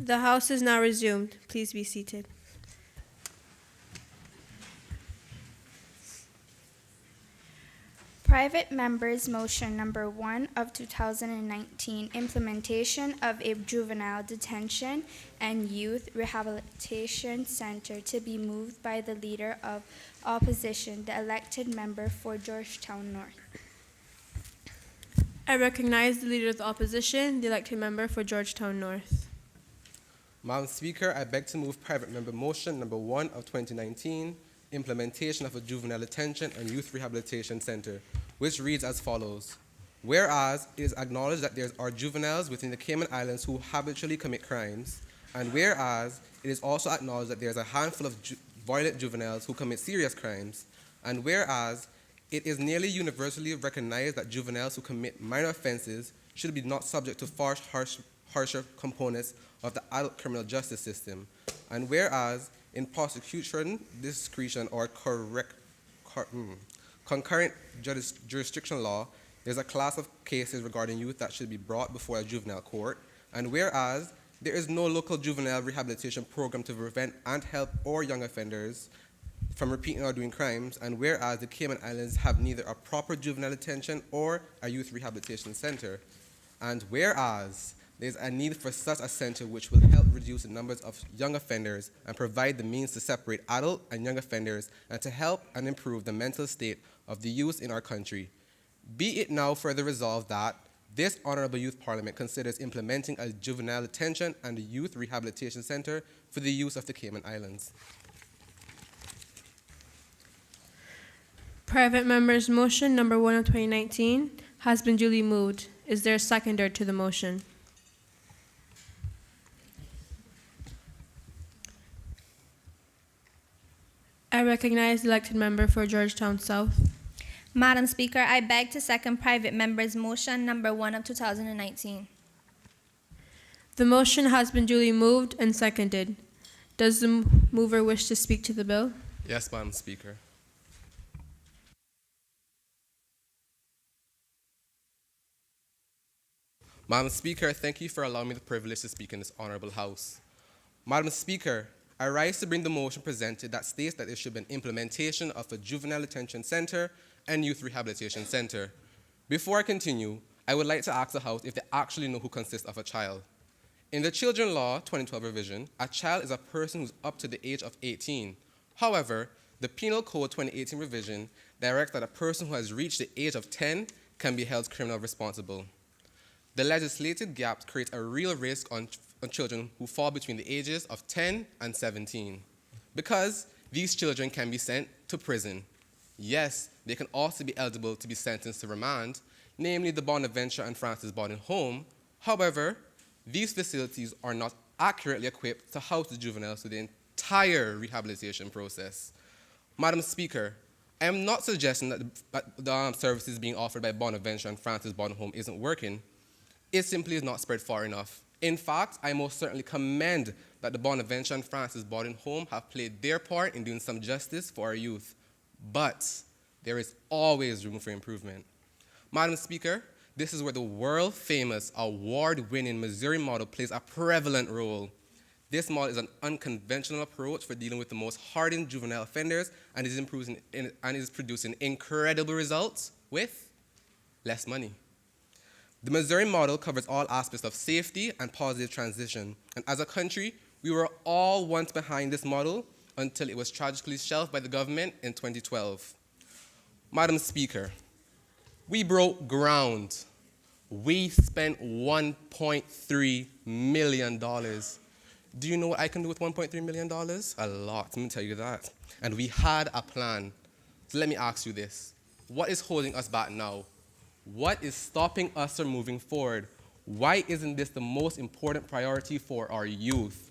The House is now resumed. Please be seated. Private Members Motion Number 1 of 2019, Implementation of a Juvenile Detention and Youth Rehabilitation Center, to be moved by the Leader of Opposition, the elected member for Georgetown North. I recognize the Leader of the Opposition, the elected member for Georgetown North. Madam Speaker, I beg to move Private Member Motion Number 1 of 2019, Implementation of a Juvenile Detention and Youth Rehabilitation Center, which reads as follows. Whereas it is acknowledged that there are juveniles within the Cayman Islands who habitually commit crimes, and whereas it is also acknowledged that there is a handful of violent juveniles who commit serious crimes, and whereas it is nearly universally recognized that juveniles who commit minor offenses should be not subject to harsher components of the adult criminal justice system, and whereas in prosecution, discretion, or concurrent jurisdiction law, there's a class of cases regarding youth that should be brought before a juvenile court, and whereas there is no local juvenile rehabilitation program to prevent and help all young offenders from repeating or doing crimes, and whereas the Cayman Islands have neither a proper juvenile detention or a youth rehabilitation center, and whereas there's a need for such a center which will help reduce the numbers of young offenders and provide the means to separate adult and young offenders and to help and improve the mental state of the youth in our country. Be it now further resolved that this Honorable Youth Parliament considers implementing a juvenile detention and a youth rehabilitation center for the youth of the Cayman Islands. Private Member's Motion Number 1 of 2019 has been duly moved. Is there a seconder to the motion? I recognize the elected member for Georgetown South. Madam Speaker, I beg to second Private Member's Motion Number 1 of 2019. The motion has been duly moved and seconded. Does the mover wish to speak to the bill? Yes, Madam Speaker. Madam Speaker, thank you for allowing me the privilege to speak in this honorable House. Madam Speaker, I rise to bring the motion presented that states that there should be an implementation of a juvenile detention center and youth rehabilitation center. Before I continue, I would like to ask the House if they actually know who consists of a child. In the Children Law 2012 revision, a child is a person who's up to the age of 18. However, the Penal Code 2018 revision directs that a person who has reached the age of 10 can be held criminally responsible. The legislated gap creates a real risk on children who fall between the ages of 10 and 17, because these children can be sent to prison. Yes, they can also be eligible to be sentenced to remand, namely the Bonaventure and Francis Boarding Home. However, these facilities are not accurately equipped to house the juveniles through the entire rehabilitation process. Madam Speaker, I am not suggesting that the services being offered by Bonaventure and Francis Boarding Home isn't working. It simply is not spread far enough. In fact, I most certainly commend that the Bonaventure and Francis Boarding Home have played their part in doing some justice for our youth. But there is always room for improvement. Madam Speaker, this is where the world-famous, award-winning Missouri model plays a prevalent role. This model is an unconventional approach for dealing with the most hardened juvenile offenders and is producing incredible results with less money. The Missouri model covers all aspects of safety and positive transition, and as a country, we were all once behind this model until it was tragically shelved by the government in 2012. Madam Speaker, we broke ground. We spent $1.3 million. Do you know what I can do with $1.3 million? A lot, let me tell you that. And we had a plan. So let me ask you this. What is holding us back now? What is stopping us from moving forward? Why isn't this the most important priority for our youth?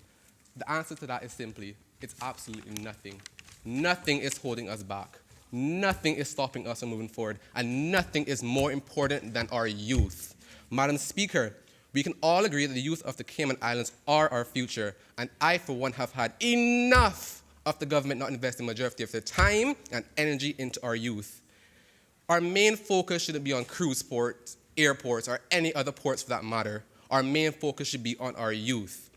The answer to that is simply, it's absolutely nothing. Nothing is holding us back. Nothing is stopping us from moving forward, and nothing is more important than our youth. Madam Speaker, we can all agree that the youth of the Cayman Islands are our future, and I, for one, have had enough of the government not investing the majority of their time and energy into our youth. Our main focus shouldn't be on cruise ports, airports, or any other ports for that matter. Our main focus should be on our youth.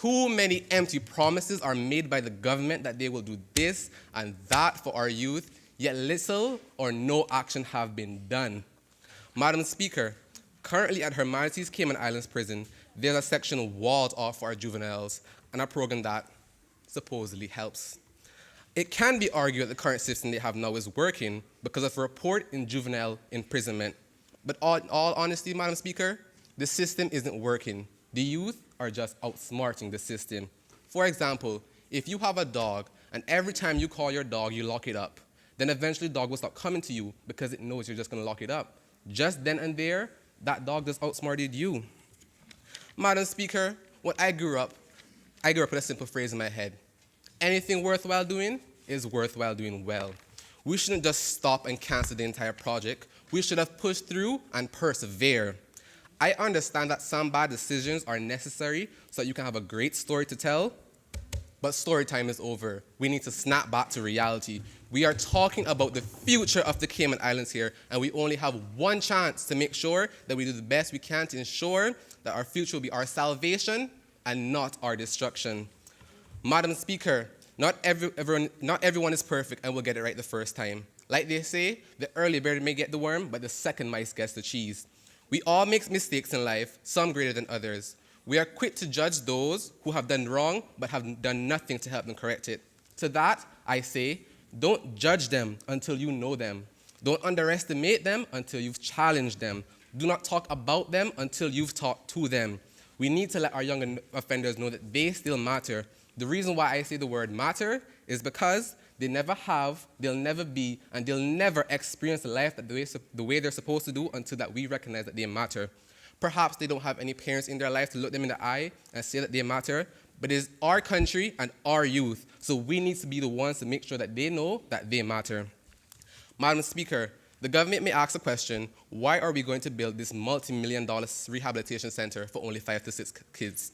Too many empty promises are made by the government that they will do this and that for our youth, yet little or no action have been done. Madam Speaker, currently at Her Majesty's Cayman Islands Prison, there's a section walled off for our juveniles and a program that supposedly helps. It can be argued that the current system they have now is working because of a report in juvenile imprisonment. But all honesty, Madam Speaker, the system isn't working. The youth are just outsmarting the system. For example, if you have a dog and every time you call your dog, you lock it up, then eventually the dog will stop coming to you because it knows you're just going to lock it up. Just then and there, that dog just outsmarted you. Madam Speaker, when I grew up with a simple phrase in my head. Anything worthwhile doing is worthwhile doing well. We shouldn't just stop and cancel the entire project. We should have pushed through and persevere. I understand that some bad decisions are necessary so that you can have a great story to tell, but story time is over. We need to snap back to reality. We are talking about the future of the Cayman Islands here, and we only have one chance to make sure that we do the best we can to ensure that our future will be our salvation and not our destruction. Madam Speaker, not everyone is perfect and will get it right the first time. Like they say, the early bird may get the worm, but the second mice gets the cheese. We all make mistakes in life, some greater than others. We are quick to judge those who have done wrong but have done nothing to help them correct it. To that, I say, don't judge them until you know them. Don't underestimate them until you've challenged them. Do not talk about them until you've talked to them. We need to let our young offenders know that they still matter. The reason why I say the word matter is because they never have, they'll never be, and they'll never experience life the way they're supposed to do until that we recognize that they matter. Perhaps they don't have any parents in their life to look them in the eye and say that they matter, but it is our country and our youth, so we need to be the ones to make sure that they know that they matter. Madam Speaker, the government may ask the question, why are we going to build this multi-million-dollar rehabilitation center for only 5 to 6 kids?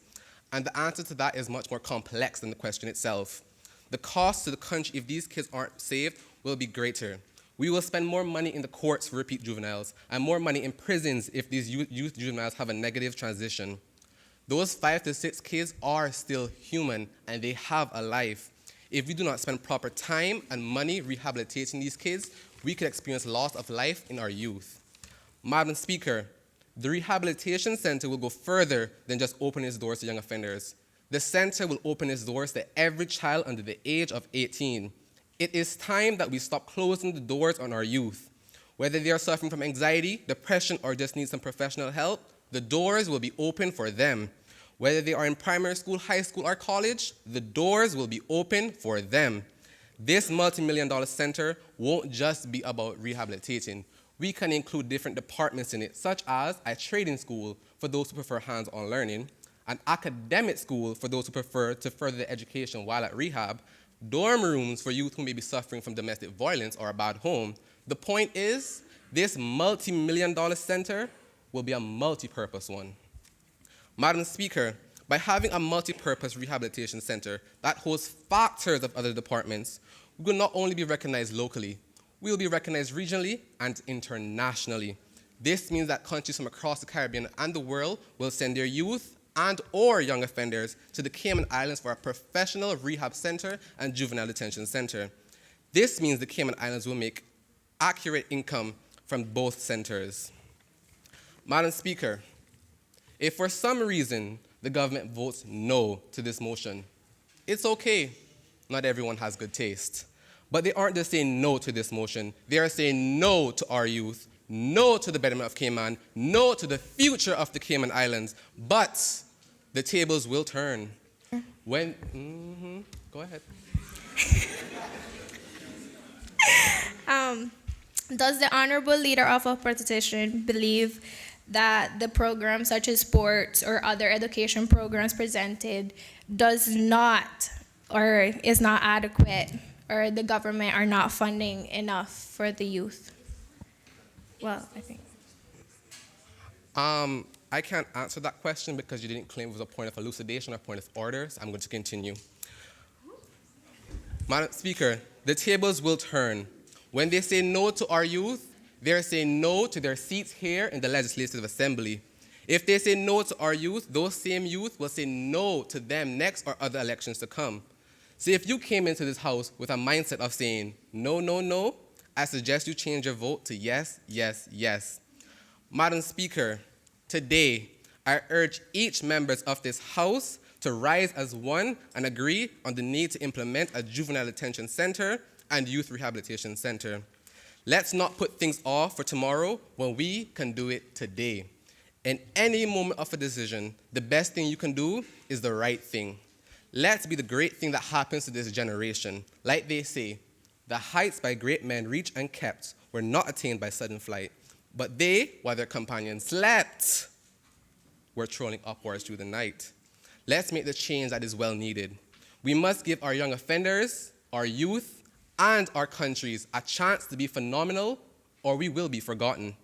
And the answer to that is much more complex than the question itself. The cost to the country if these kids aren't saved will be greater. We will spend more money in the courts for repeat juveniles and more money in prisons if these youth juveniles have a negative transition. Those 5 to 6 kids are still human and they have a life. If we do not spend proper time and money rehabilitating these kids, we could experience loss of life in our youth. Madam Speaker, the rehabilitation center will go further than just opening its doors to young offenders. The center will open its doors to every child under the age of 18. It is time that we stop closing the doors on our youth. Whether they are suffering from anxiety, depression, or just need some professional help, the doors will be open for them. Whether they are in primary school, high school, or college, the doors will be open for them. This multi-million-dollar center won't just be about rehabilitating. We can include different departments in it, such as a trading school for those who prefer hands-on learning, an academic school for those who prefer to further their education while at rehab, dorm rooms for youth who may be suffering from domestic violence or a bad home. The point is, this multi-million-dollar center will be a multi-purpose one. Madam Speaker, by having a multi-purpose rehabilitation center that hosts factors of other departments, we will not only be recognized locally, we will be recognized regionally and internationally. This means that countries from across the Caribbean and the world will send their youth and or young offenders to the Cayman Islands for a professional rehab center and juvenile detention center. This means the Cayman Islands will make accurate income from both centers. Madam Speaker, if for some reason the government votes no to this motion, it's okay. Not everyone has good taste. But they aren't just saying no to this motion. They are saying no to our youth, no to the betterment of Cayman, no to the future of the Cayman Islands. But the tables will turn. Go ahead. Does the honorable leader of opposition believe that the programs such as sports or other education programs presented does not or is not adequate, or the government are not funding enough for the youth? Well, I think. I can't answer that question because you didn't claim it was a point of elucidation or a point of order, so I'm going to continue. Madam Speaker, the tables will turn. When they say no to our youth, they're saying no to their seats here in the Legislative Assembly. If they say no to our youth, those same youth will say no to them next or other elections to come. So if you came into this house with a mindset of saying no, no, no, I suggest you change your vote to yes, yes, yes. Madam Speaker, today I urge each member of this House to rise as one and agree on the need to implement a juvenile detention center and youth rehabilitation center. Let's not put things off for tomorrow when we can do it today. In any moment of a decision, the best thing you can do is the right thing. Let's be the great thing that happens to this generation. Like they say, the heights by great men reached and kept were not attained by sudden flight, but they, while their companions slept, were trolling upwards through the night. Let's make the change that is well needed. We must give our young offenders, our youth, and our countries a chance to be phenomenal, or we will be forgotten.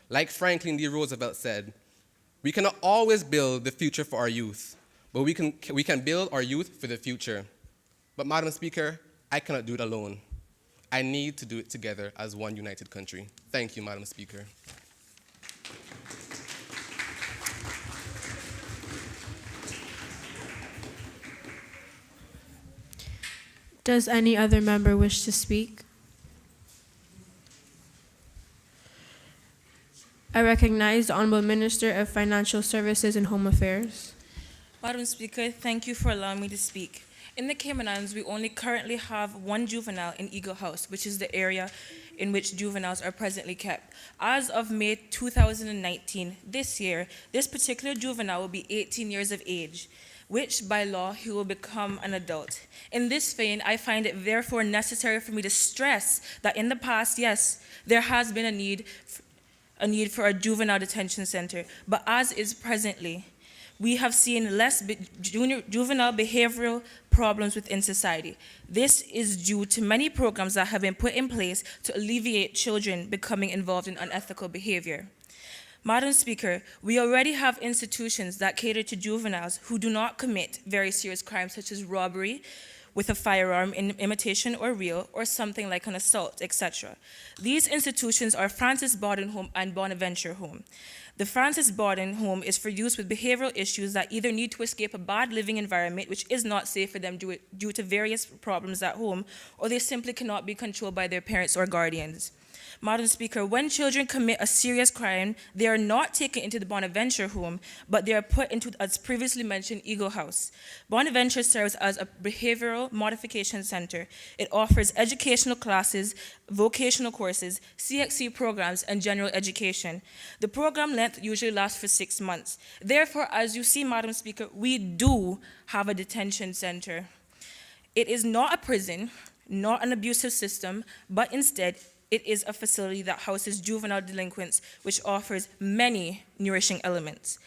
Like Franklin D. Roosevelt said, we cannot always build the future for our youth, but we can build our youth for the future. But Madam Speaker, I cannot do it alone. I need to do it together as one united country. Thank you, Madam Speaker. Does any other member wish to speak? I recognize the Honorable Minister of Financial Services and Home Affairs. Madam Speaker, thank you for allowing me to speak. In the Cayman Islands, we only currently have one juvenile in Eagle House, which is the area in which juveniles are presently kept. As of May 2019, this year, this particular juvenile will be 18 years of age, which by law he will become an adult. In this vein, I find it therefore necessary for me to stress that in the past, yes, there has been a need for a juvenile detention center, but as is presently, we have seen less juvenile behavioral problems within society. This is due to many programs that have been put in place to alleviate children becoming involved in unethical behavior. Madam Speaker, we already have institutions that cater to juveniles who do not commit very serious crimes such as robbery with a firearm in imitation or real, or something like an assault, etc. These institutions are Francis Bawden Home and Bonaventure Home. The Francis Bawden Home is for youth with behavioral issues that either need to escape a bad living environment, which is not safe for them due to various problems at home, or they simply cannot be controlled by their parents or guardians. Madam Speaker, when children commit a serious crime, they are not taken into the Bonaventure Home, but they are put into, as previously mentioned, Eagle House. Bonaventure serves as a behavioral modification center. It offers educational classes, vocational courses, CXC programs, and general education. The program length usually lasts for 6 months. Therefore, as you see, Madam Speaker, we do have a detention center. It is not a prison, not an abusive system, but instead, it is a facility that houses juvenile delinquents, which offers many nourishing elements.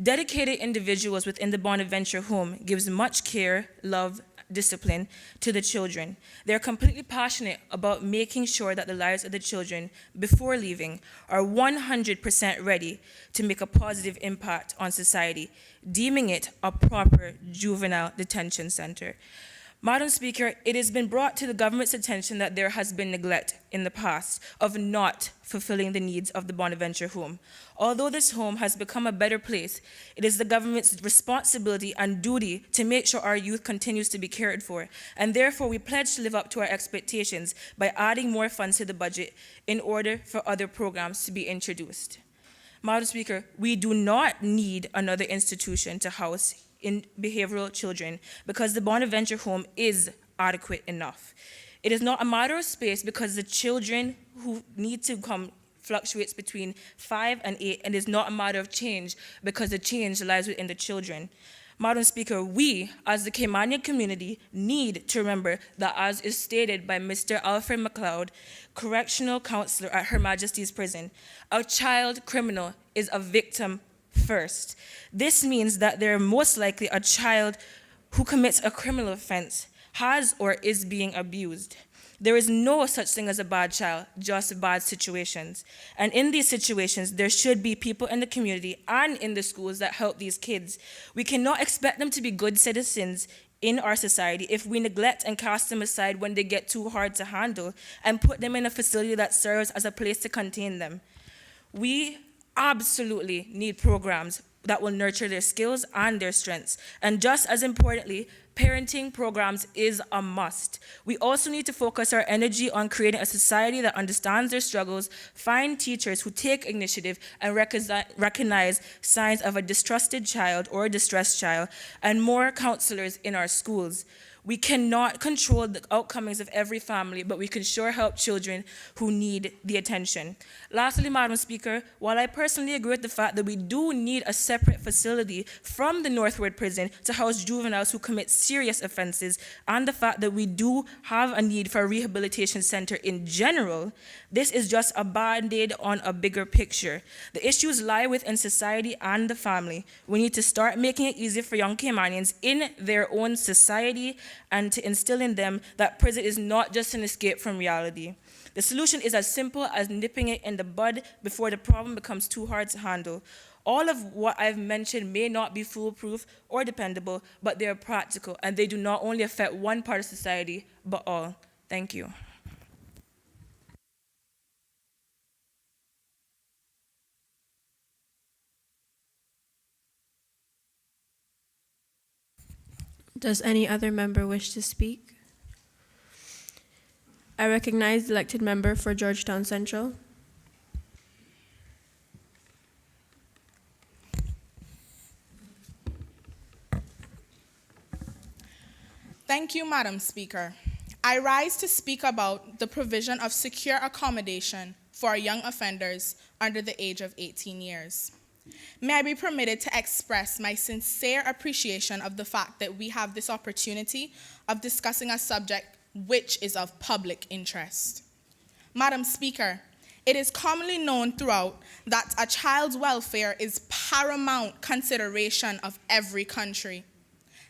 Dedicated individuals within the Bonaventure Home gives much care, love, discipline to the children. They're completely passionate about making sure that the lives of the children, before leaving, are 100% ready to make a positive impact on society, deeming it a proper juvenile detention center. Madam Speaker, it has been brought to the government's attention that there has been neglect in the past of not fulfilling the needs of the Bonaventure Home. Although this home has become a better place, it is the government's responsibility and duty to make sure our youth continues to be cared for, and therefore we pledge to live up to our expectations by adding more funds to the budget in order for other programs to be introduced. Madam Speaker, we do not need another institution to house in behavioral children because the Bonaventure Home is adequate enough. It is not a matter of space because the children who need to come fluctuates between 5 and 8, and is not a matter of change because the change lies within the children. Madam Speaker, we, as the Caymanian community, need to remember that, as is stated by Mr. Alfred McLeod, correctional counselor at Her Majesty's Prison, a child criminal is a victim first. This means that they're most likely a child who commits a criminal offense, has or is being abused. There is no such thing as a bad child, just bad situations. And in these situations, there should be people in the community and in the schools that help these kids. We cannot expect them to be good citizens in our society if we neglect and cast them aside when they get too hard to handle and put them in a facility that serves as a place to contain them. We absolutely need programs that will nurture their skills and their strengths. And just as importantly, parenting programs is a must. We also need to focus our energy on creating a society that understands their struggles, find teachers who take initiative and recognize signs of a distrusted child or a distressed child, and more counselors in our schools. We cannot control the outcomings of every family, but we can sure help children who need the attention. Lastly, Madam Speaker, while I personally agree with the fact that we do need a separate facility from the Northward Prison to house juveniles who commit serious offenses, and the fact that we do have a need for a rehabilitation center in general, this is just a band-aid on a bigger picture. The issues lie within society and the family. We need to start making it easy for young Caymanians in their own society and to instill in them that prison is not just an escape from reality. The solution is as simple as nipping it in the bud before the problem becomes too hard to handle. All of what I've mentioned may not be foolproof or dependable, but they are practical, and they do not only affect one part of society, but all. Thank you. Does any other member wish to speak? I recognize the elected member for Georgetown Central. Thank you, Madam Speaker. I rise to speak about the provision of secure accommodation for young offenders under the age of 18 years. May I be permitted to express my sincere appreciation of the fact that we have this opportunity of discussing a subject which is of public interest. Madam Speaker, it is commonly known throughout that a child's welfare is paramount consideration of every country.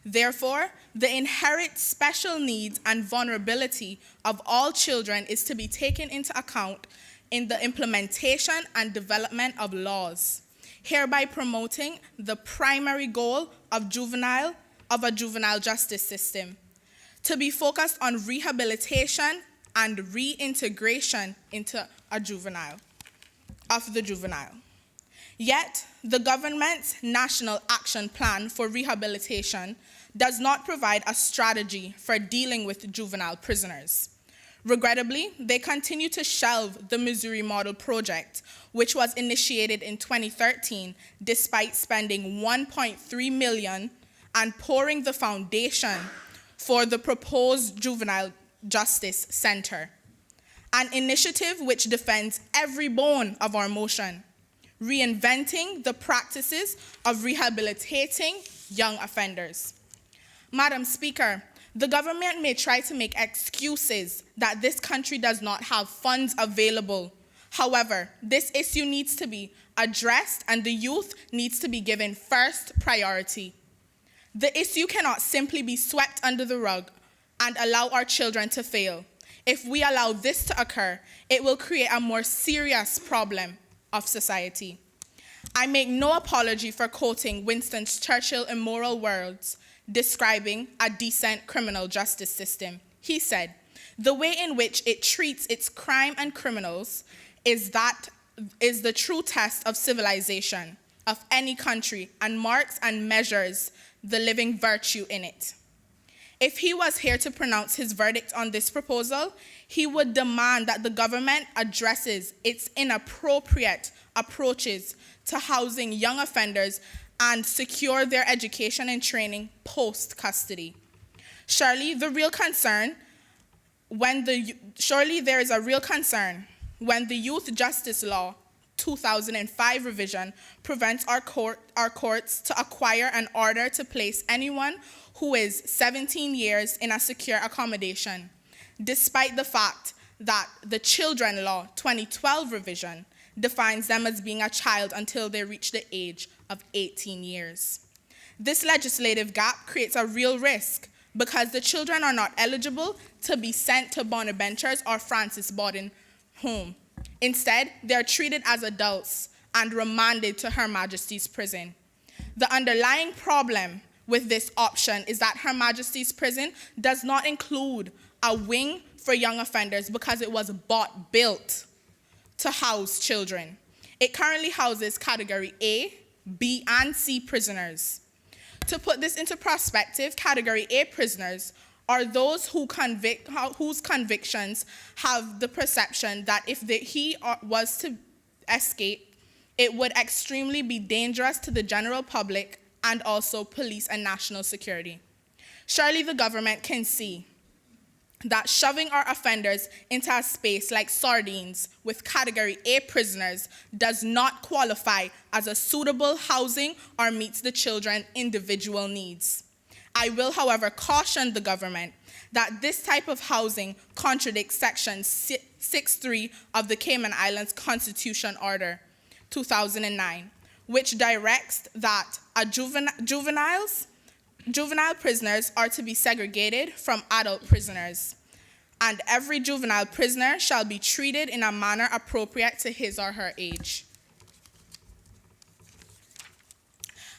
Therefore, the inherent special needs and vulnerability of all children is to be taken into account in the implementation and development of laws, hereby promoting the primary goal of a juvenile justice system, to be focused on rehabilitation and reintegration into the juvenile. Yet, the government's National Action Plan for Rehabilitation does not provide a strategy for dealing with juvenile prisoners. Regrettably, they continue to shelve the Missouri Model Project, which was initiated in 2013, despite spending $1.3 million and pouring the foundation for the proposed Juvenile Justice Center, an initiative which defends every bone of our motion, reinventing the practices of rehabilitating young offenders. Madam Speaker, the government may try to make excuses that this country does not have funds available. However, this issue needs to be addressed and the youth needs to be given first priority. The issue cannot simply be swept under the rug and allow our children to fail. If we allow this to occur, it will create a more serious problem of society. I make no apology for quoting Winston Churchill's immoral words describing a decent criminal justice system. He said, "The way in which it treats its crime and criminals is the true test of civilization of any country and marks and measures the living virtue in it." If he was here to pronounce his verdict on this proposal, he would demand that the government addresses its inappropriate approaches to housing young offenders and secure their education and training post-custody. Surely there is a real concern when the Youth Justice Law 2005 revision prevents our courts to acquire an order to place anyone who is 17 years in a secure accommodation, despite the fact that the Children Law 2012 revision defines them as being a child until they reach the age of 18 years. This legislative gap creates a real risk because the children are not eligible to be sent to Bonaventures or Francis Bawden home. Instead, they are treated as adults and remanded to Her Majesty's Prison. The underlying problem with this option is that Her Majesty's Prison does not include a wing for young offenders because it was built to house children. It currently houses Category A, B, and C prisoners. To put this into perspective, Category A prisoners are those whose convictions have the perception that if he was to escape, it would extremely be dangerous to the general public and also police and national security. Surely the government can see that shoving our offenders into a space like sardines with Category A prisoners does not qualify as a suitable housing or meets the children's individual needs. I will, however, caution the government that this type of housing contradicts Section 6.3 of the Cayman Islands Constitution Order 2009, which directs that juvenile prisoners are to be segregated from adult prisoners, and every juvenile prisoner shall be treated in a manner appropriate to his or her age.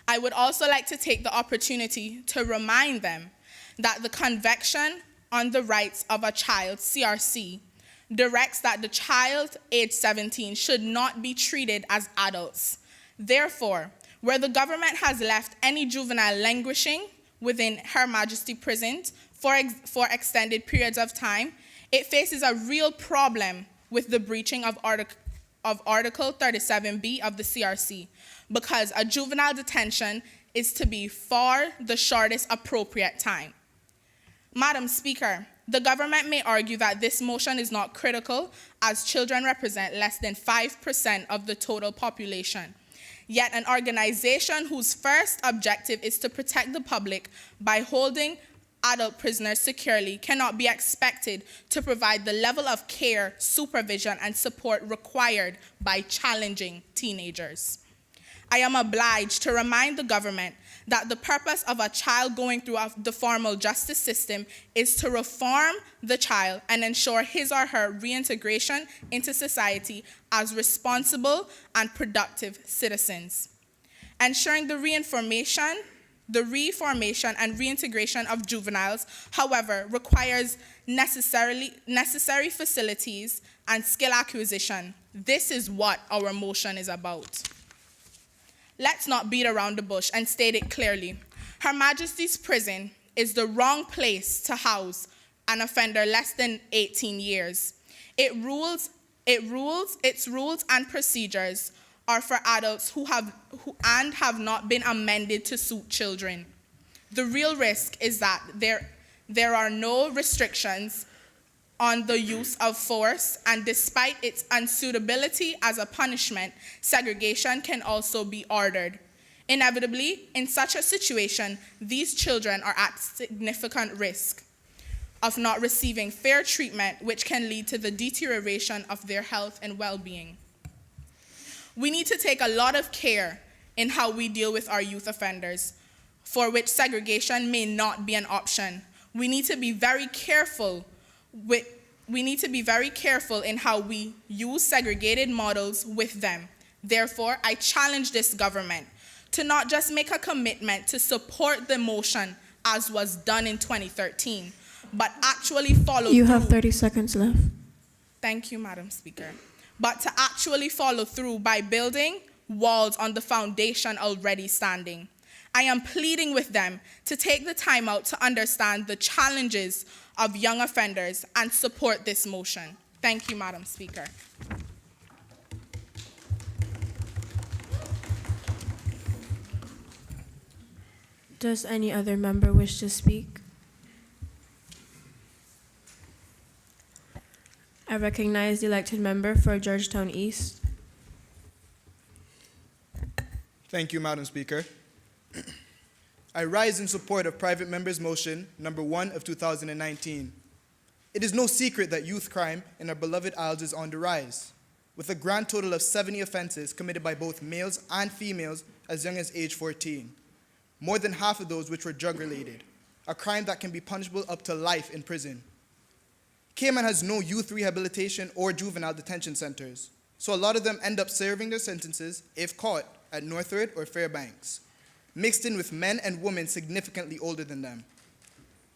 I would also like to take the opportunity to remind them that the Convention on the Rights of a Child, CRC, directs that the child aged 17 should not be treated as adults. Therefore, where the government has left any juvenile languishing within Her Majesty Prison for extended periods of time, it faces a real problem with the breaching of Article 37B of the CRC, because a juvenile detention is to be for the shortest appropriate time. Madam Speaker, the government may argue that this motion is not critical, as children represent less than 5% of the total population. Yet an organization whose first objective is to protect the public by holding adult prisoners securely cannot be expected to provide the level of care, supervision, and support required by challenging teenagers. I am obliged to remind the government that the purpose of a child going through the formal justice system is to reform the child and ensure his or her reintegration into society as responsible and productive citizens. Ensuring the reformation and reintegration of juveniles, however, requires necessary facilities and skill acquisition. This is what our motion is about. Let's not beat around the bush and state it clearly. Her Majesty's Prison is the wrong place to house an offender less than 18 years. Its rules and procedures are for adults who have not been amended to suit children. The real risk is that there are no restrictions on the use of force, and despite its unsuitability as a punishment, segregation can also be ordered. Inevitably, in such a situation, these children are at significant risk of not receiving fair treatment, which can lead to the deterioration of their health and well-being. We need to take a lot of care in how we deal with our youth offenders, for which segregation may not be an option. We need to be very careful in how we use segregated models with them. Therefore, I challenge this government to not just make a commitment to support the motion as was done in 2013, but actually follow through. You have 30 seconds left. Thank you, Madam Speaker. But to actually follow through by building walls on the foundation already standing. I am pleading with them to take the time out to understand the challenges of young offenders and support this motion. Thank you, Madam Speaker. Does any other member wish to speak? I recognize the elected member for Georgetown East. Thank you, Madam Speaker. I rise in support of private member's motion number 1 of 2019. It is no secret that youth crime in our beloved Isles is on the rise, with a grand total of 70 offenses committed by both males and females as young as age 14. More than half of those which were drug-related, a crime that can be punishable up to life in prison. Cayman has no youth rehabilitation or juvenile detention centers, so a lot of them end up serving their sentences, if caught, at Northwood or Fairbanks, mixed in with men and women significantly older than them.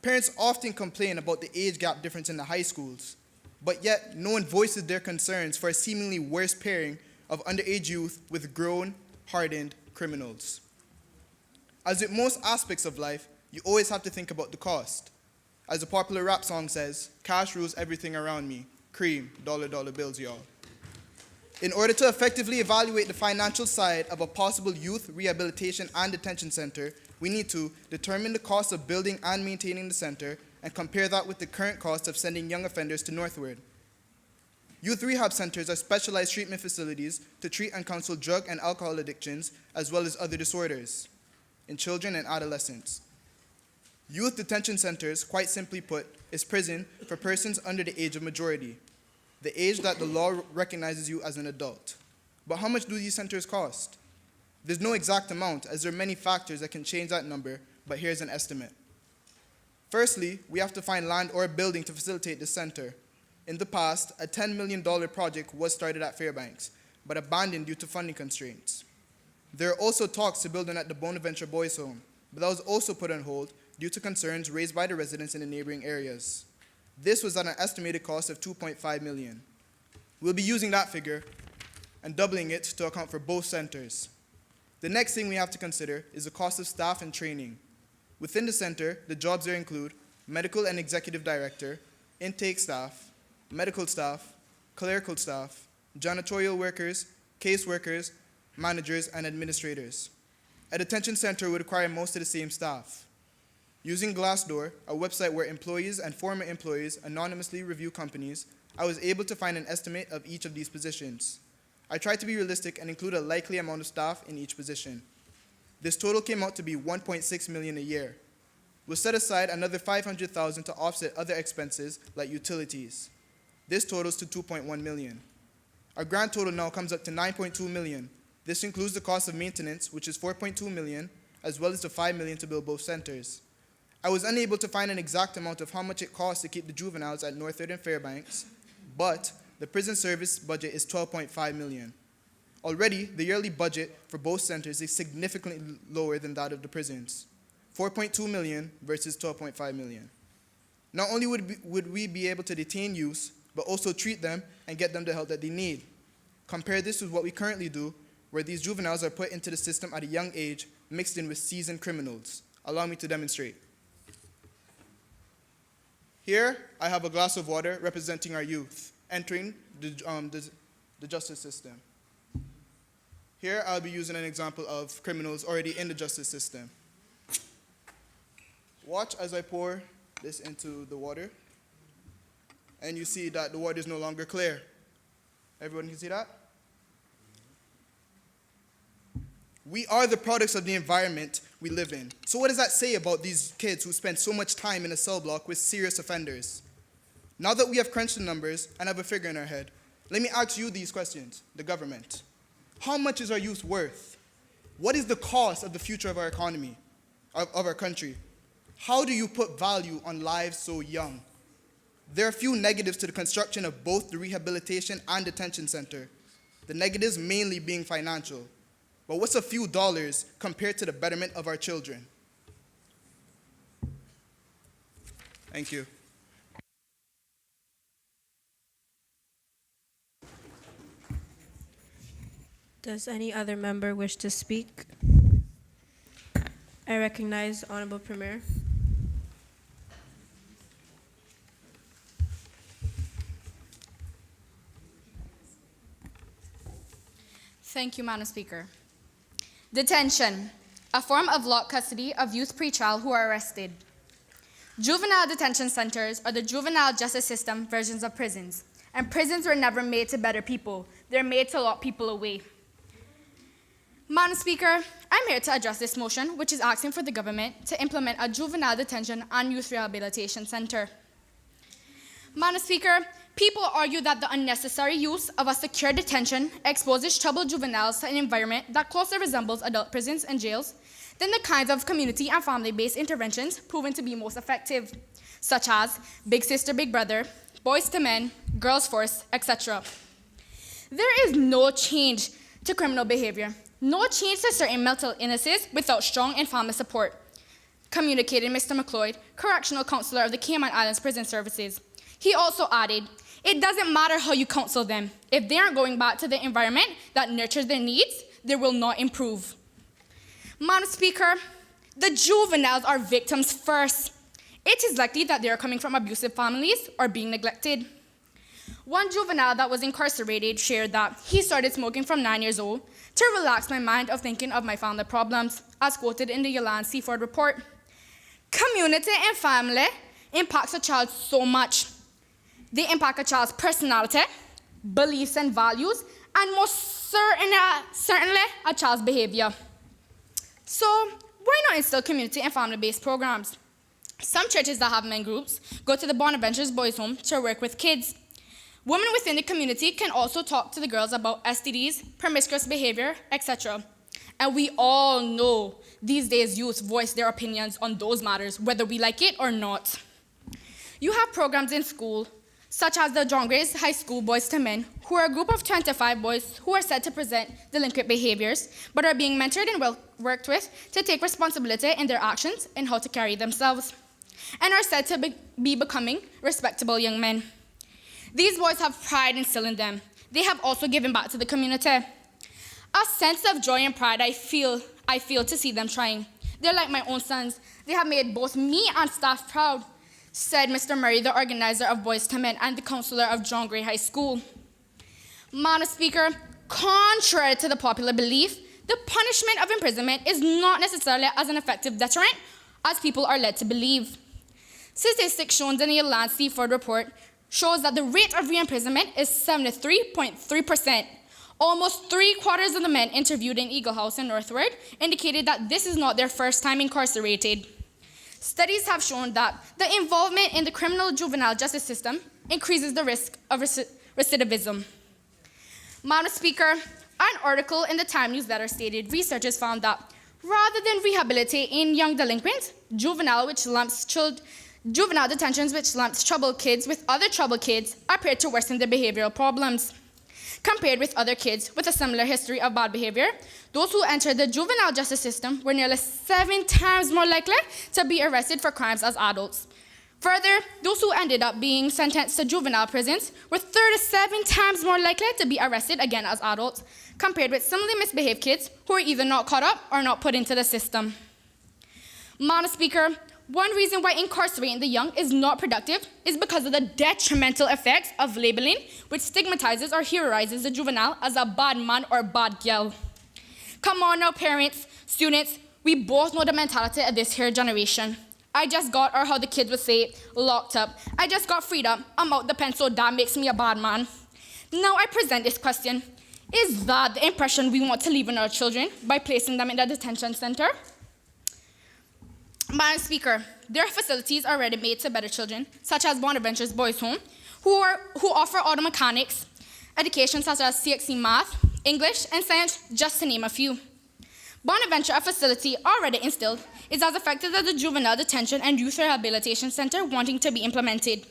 Parents often complain about the age gap difference in the high schools, but yet no one voices their concerns for a seemingly worse pairing of underage youth with grown, hardened criminals. As with most aspects of life, you always have to think about the cost. As a popular rap song says, cash rules everything around me. Cream, dollar bills, y'all. In order to effectively evaluate the financial side of a possible youth rehabilitation and detention center, we need to determine the cost of building and maintaining the center and compare that with the current cost of sending young offenders to Northwood. Youth rehab centers are specialized treatment facilities to treat and counsel drug and alcohol addictions as well as other disorders in children and adolescents. Youth detention centers, quite simply put, is prison for persons under the age of majority, the age that the law recognizes you as an adult. But how much do these centers cost? There's no exact amount, as there are many factors that can change that number, but here's an estimate. Firstly, we have to find land or a building to facilitate the center. In the past, a $10 million project was started at Fairbanks, but abandoned due to funding constraints. There are also talks to build one at the Bonaventure Boys Home, but that was also put on hold due to concerns raised by the residents in the neighboring areas. This was at an estimated cost of $2.5 million. We'll be using that figure and doubling it to account for both centers. The next thing we have to consider is the cost of staff and training. Within the center, the jobs there include medical and executive director, intake staff, medical staff, clerical staff, janitorial workers, caseworkers, managers, and administrators. A detention center would require most of the same staff. Using Glassdoor, a website where employees and former employees anonymously review companies, I was able to find an estimate of each of these positions. I tried to be realistic and include a likely amount of staff in each position. This total came out to be $1.6 million a year. We'll set aside another $500,000 to offset other expenses like utilities. This totals to $2.1 million. Our grand total now comes up to $9.2 million. This includes the cost of maintenance, which is $4.2 million, as well as the $5 million to build both centers. I was unable to find an exact amount of how much it costs to keep the juveniles at Northwood and Fairbanks, but the prison service budget is $12.5 million. Already, the yearly budget for both centers is significantly lower than that of the prisons, $4.2 million versus $12.5 million. Not only would we be able to detain youths, but also treat them and get them the help that they need. Compare this with what we currently do, where these juveniles are put into the system at a young age, mixed in with seasoned criminals. Allow me to demonstrate. Here, I have a glass of water representing our youth entering the justice system. Here, I'll be using an example of criminals already in the justice system. Watch as I pour this into the water, and you see that the water is no longer clear. Everyone can see that? We are the products of the environment we live in. So what does that say about these kids who spend so much time in a cell block with serious offenders? Now that we have crunched the numbers and have a figure in our head, let me ask you these questions, the government. How much is our youth worth? What is the cost of the future of our economy, of our country? How do you put value on lives so young? There are few negatives to the construction of both the rehabilitation and detention center, the negatives mainly being financial. But what's a few dollars compared to the betterment of our children? Thank you. Does any other member wish to speak? I recognize Honorable Premier. Thank you, Madam Speaker. Detention, a form of locked custody of youth pretrial who are arrested. Juvenile detention centers are the juvenile justice system versions of prisons, and prisons were never made to better people. They're made to lock people away. Madam Speaker, I'm here to address this motion, which is asking for the government to implement a juvenile detention and youth rehabilitation center. Madam Speaker, people argue that the unnecessary use of a secure detention exposes troubled juveniles to an environment that closely resembles adult prisons and jails than the kinds of community and family-based interventions proven to be most effective, such as Big Sister, Big Brother, Boys to Men, Girls Force, etc. There is no change to criminal behavior, no change to certain mental illnesses without strong and family support, communicated Mr. McLeod, correctional counselor of the Cayman Islands Prison Services. He also added, It doesn't matter how you counsel them. If they aren't going back to the environment that nurtures their needs, they will not improve. Madam Speaker, the juveniles are victims first. It is likely that they are coming from abusive families or being neglected. One juvenile that was incarcerated shared that he started smoking from 9 years old to relax my mind of thinking of my family problems, as quoted in the Yolande Seaford report. Community and family impacts a child so much. They impact a child's personality, beliefs and values, and most certainly a child's behavior. So why not instill community and family-based programs? Some churches that have men groups go to the Bonaventures Boys Home to work with kids. Women within the community can also talk to the girls about STDs, promiscuous behavior, etc. And we all know these days youth voice their opinions on those matters, whether we like it or not. You have programs in school, such as the John Grace High School Boys to Men, who are a group of 25 boys who are said to present delinquent behaviors, but are being mentored and worked with to take responsibility in their actions and how to carry themselves, and are said to be becoming respectable young men. These boys have pride instilled in them. They have also given back to the community. A sense of joy and pride I feel to see them trying. They're like my own sons. They have made both me and staff proud, said Mr. Murray, the organizer of Boys to Men and the counselor of John Gray High School. Madam Speaker, contrary to the popular belief, the punishment of imprisonment is not necessarily as an effective deterrent as people are led to believe. Statistics shown in the Yolande Seaford report shows that the rate of re-imprisonment is 73.3%. Almost 3/4 of the men interviewed in Eagle House and Northward indicated that this is not their first time incarcerated. Studies have shown that the involvement in the criminal juvenile justice system increases the risk of recidivism. Madam Speaker, an article in the Time newsletter stated researchers found that rather than rehabilitating young delinquents, juvenile detentions which lumps troubled kids with other troubled kids appear to worsen their behavioral problems. Compared with other kids with a similar history of bad behavior, those who entered the juvenile justice system were nearly 7 times more likely to be arrested for crimes as adults. Further, those who ended up being sentenced to juvenile prisons were 37 times more likely to be arrested again as adults, compared with similarly misbehaved kids who were either not caught up or not put into the system. Madam Speaker, one reason why incarcerating the young is not productive is because of the detrimental effects of labeling, which stigmatizes or heroizes the juvenile as a bad man or bad girl. Come on now, parents, students, we both know the mentality of this here generation. I just got, or how the kids would say, locked up. I just got freed up. I'm out the pen, so that makes me a bad man. Now I present this question. Is that the impression we want to leave on our children by placing them in the detention center? Madam Speaker, there are facilities already made to better children, such as Bonaventures Boys Home, who offer auto mechanics, education such as CXC Math, English, and Science, just to name a few. Bonaventure, a facility already instilled, is as effective as the Juvenile Detention and Youth Rehabilitation Center wanting to be implemented.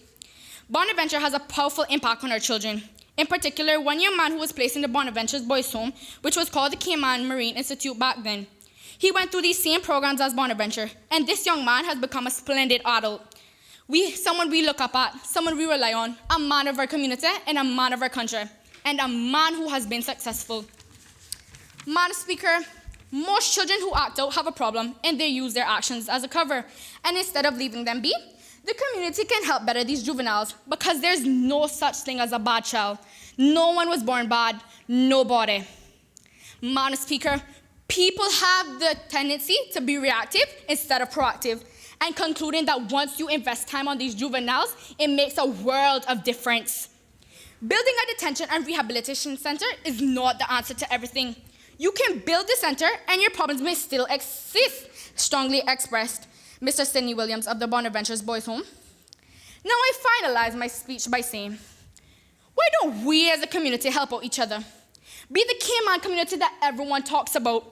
Bonaventure has a powerful impact on our children. In particular, one young man who was placed in the Bonaventures Boys Home, which was called the Cayman Marine Institute back then. He went through these same programs as Bonaventure, and this young man has become a splendid adult. Someone we look up at, someone we rely on, a man of our community and a man of our country, and a man who has been successful. Madam Speaker, most children who act out have a problem and they use their actions as a cover, and instead of leaving them be, the community can help better these juveniles because there's no such thing as a bad child. No one was born bad, nobody. Madam Speaker, people have the tendency to be reactive instead of proactive, and concluding that once you invest time on these juveniles, it makes a world of difference. Building a detention and rehabilitation center is not the answer to everything. You can build the center and your problems may still exist, strongly expressed Mr. Sidney Williams of the Bonaventures Boys Home. Now I finalize my speech by saying, why don't we as a community help out each other? Be the Cayman community that everyone talks about.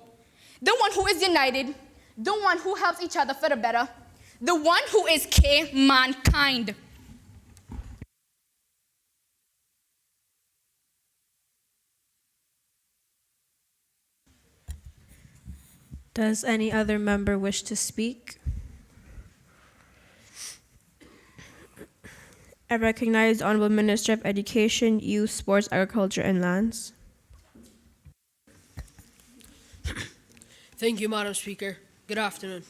The one who is united, the one who helps each other for the better, the one who is K-mankind. Does any other member wish to speak? I recognize the Honorable Minister of Education, Youth, Sports, Agriculture, and Lands. Thank you, Madam Speaker. Good afternoon.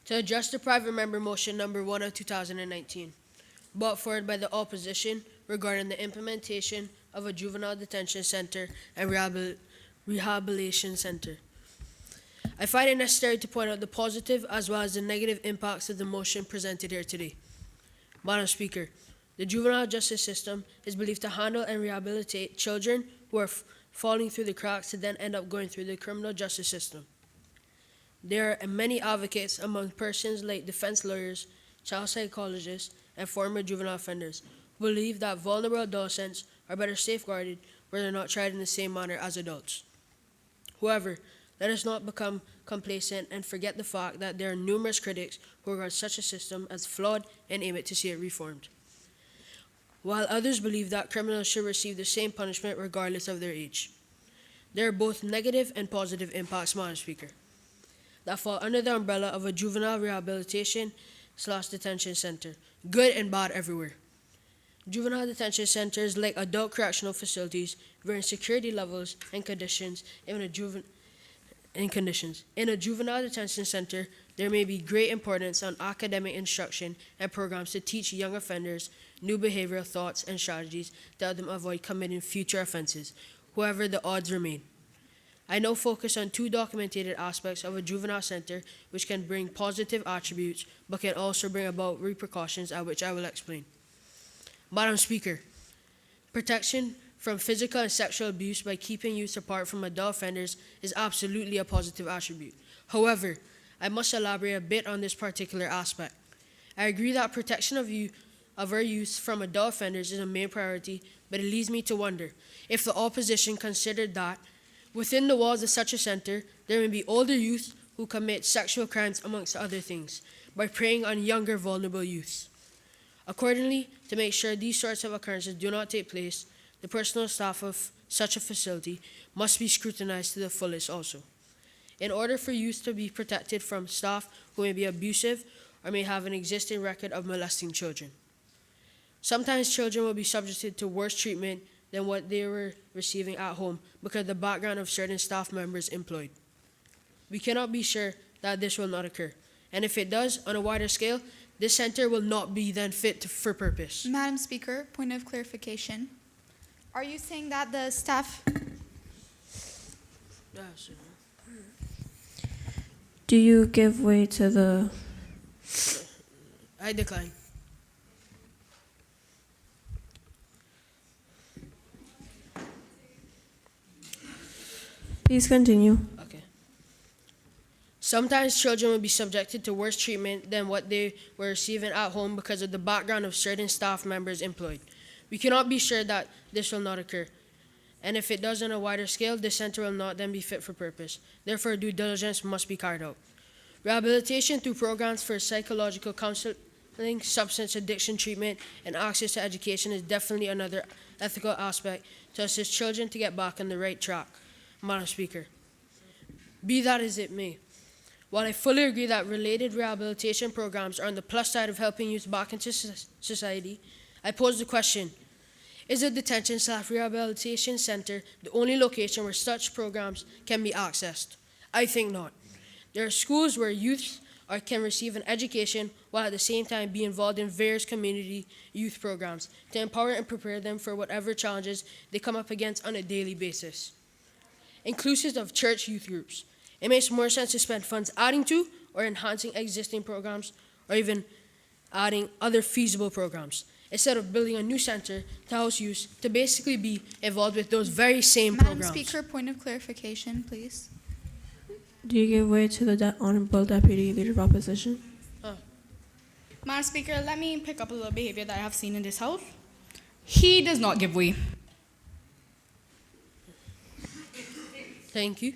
To address the private member motion number 1 of 2019, brought forward by the opposition regarding the implementation of a juvenile detention center and rehabilitation center. I find it necessary to point out the positive as well as the negative impacts of the motion presented here today. Madam Speaker, the juvenile justice system is believed to handle and rehabilitate children who are falling through the cracks to then end up going through the criminal justice system. There are many advocates among persons like defense lawyers, child psychologists, and former juvenile offenders who believe that vulnerable adolescents are better safeguarded where they're not tried in the same manner as adults. However, let us not become complacent and forget the fact that there are numerous critics who regard such a system as flawed and aim it to see it reformed, while others believe that criminals should receive the same punishment regardless of their age. There are both negative and positive impacts, Madam Speaker, that fall under the umbrella of a juvenile rehabilitation/detention center, good and bad everywhere. Juvenile detention centers, like adult correctional facilities, vary in security levels and conditions. In a juvenile detention center, there may be great importance on academic instruction and programs to teach young offenders new behavioral thoughts and strategies to help them avoid committing future offenses, however the odds remain. I now focus on two documented aspects of a juvenile center which can bring positive attributes but can also bring about repercussions, at which I will explain. Madam Speaker, protection from physical and sexual abuse by keeping youth apart from adult offenders is absolutely a positive attribute. However, I must elaborate a bit on this particular aspect. I agree that protection of our youth from adult offenders is a main priority, but it leads me to wonder if the opposition considered that within the walls of such a center, there may be older youth who commit sexual crimes amongst other things by preying on younger vulnerable youths. Accordingly, to make sure these sorts of occurrences do not take place, the personal staff of such a facility must be scrutinized to the fullest also. In order for youth to be protected from staff who may be abusive or may have an existing record of molesting children. Sometimes children will be subjected to worse treatment than what they were receiving at home because of the background of certain staff members employed. We cannot be sure that this will not occur, and if it does, on a wider scale, this center will not be then fit for purpose. Madam Speaker, point of clarification. Are you saying that the staff... Do you give way to the... I decline. Please continue. Okay. Sometimes children will be subjected to worse treatment than what they were receiving at home because of the background of certain staff members employed. We cannot be sure that this will not occur, and if it does on a wider scale, this center will not then be fit for purpose. Therefore, due diligence must be carried out. Rehabilitation through programs for psychological counseling, substance addiction treatment, and access to education is definitely another ethical aspect to assist children to get back on the right track. Madam Speaker, be that as it may, while I fully agree that related rehabilitation programs are on the plus side of helping youth back into society, I pose the question, is a detention/rehabilitation center the only location where such programs can be accessed? I think not. There are schools where youth can receive an education while at the same time be involved in various community youth programs to empower and prepare them for whatever challenges they come up against on a daily basis. Inclusive of church youth groups. It makes more sense to spend funds adding to or enhancing existing programs or even adding other feasible programs instead of building a new center to house youth to basically be involved with those very same Madam programs. Speaker, point of clarification, please. Do you give way to the Honorable Deputy Leader of Opposition? Madam Speaker, let me pick up a little behavior that I have seen in this house. He does not give way. Thank you.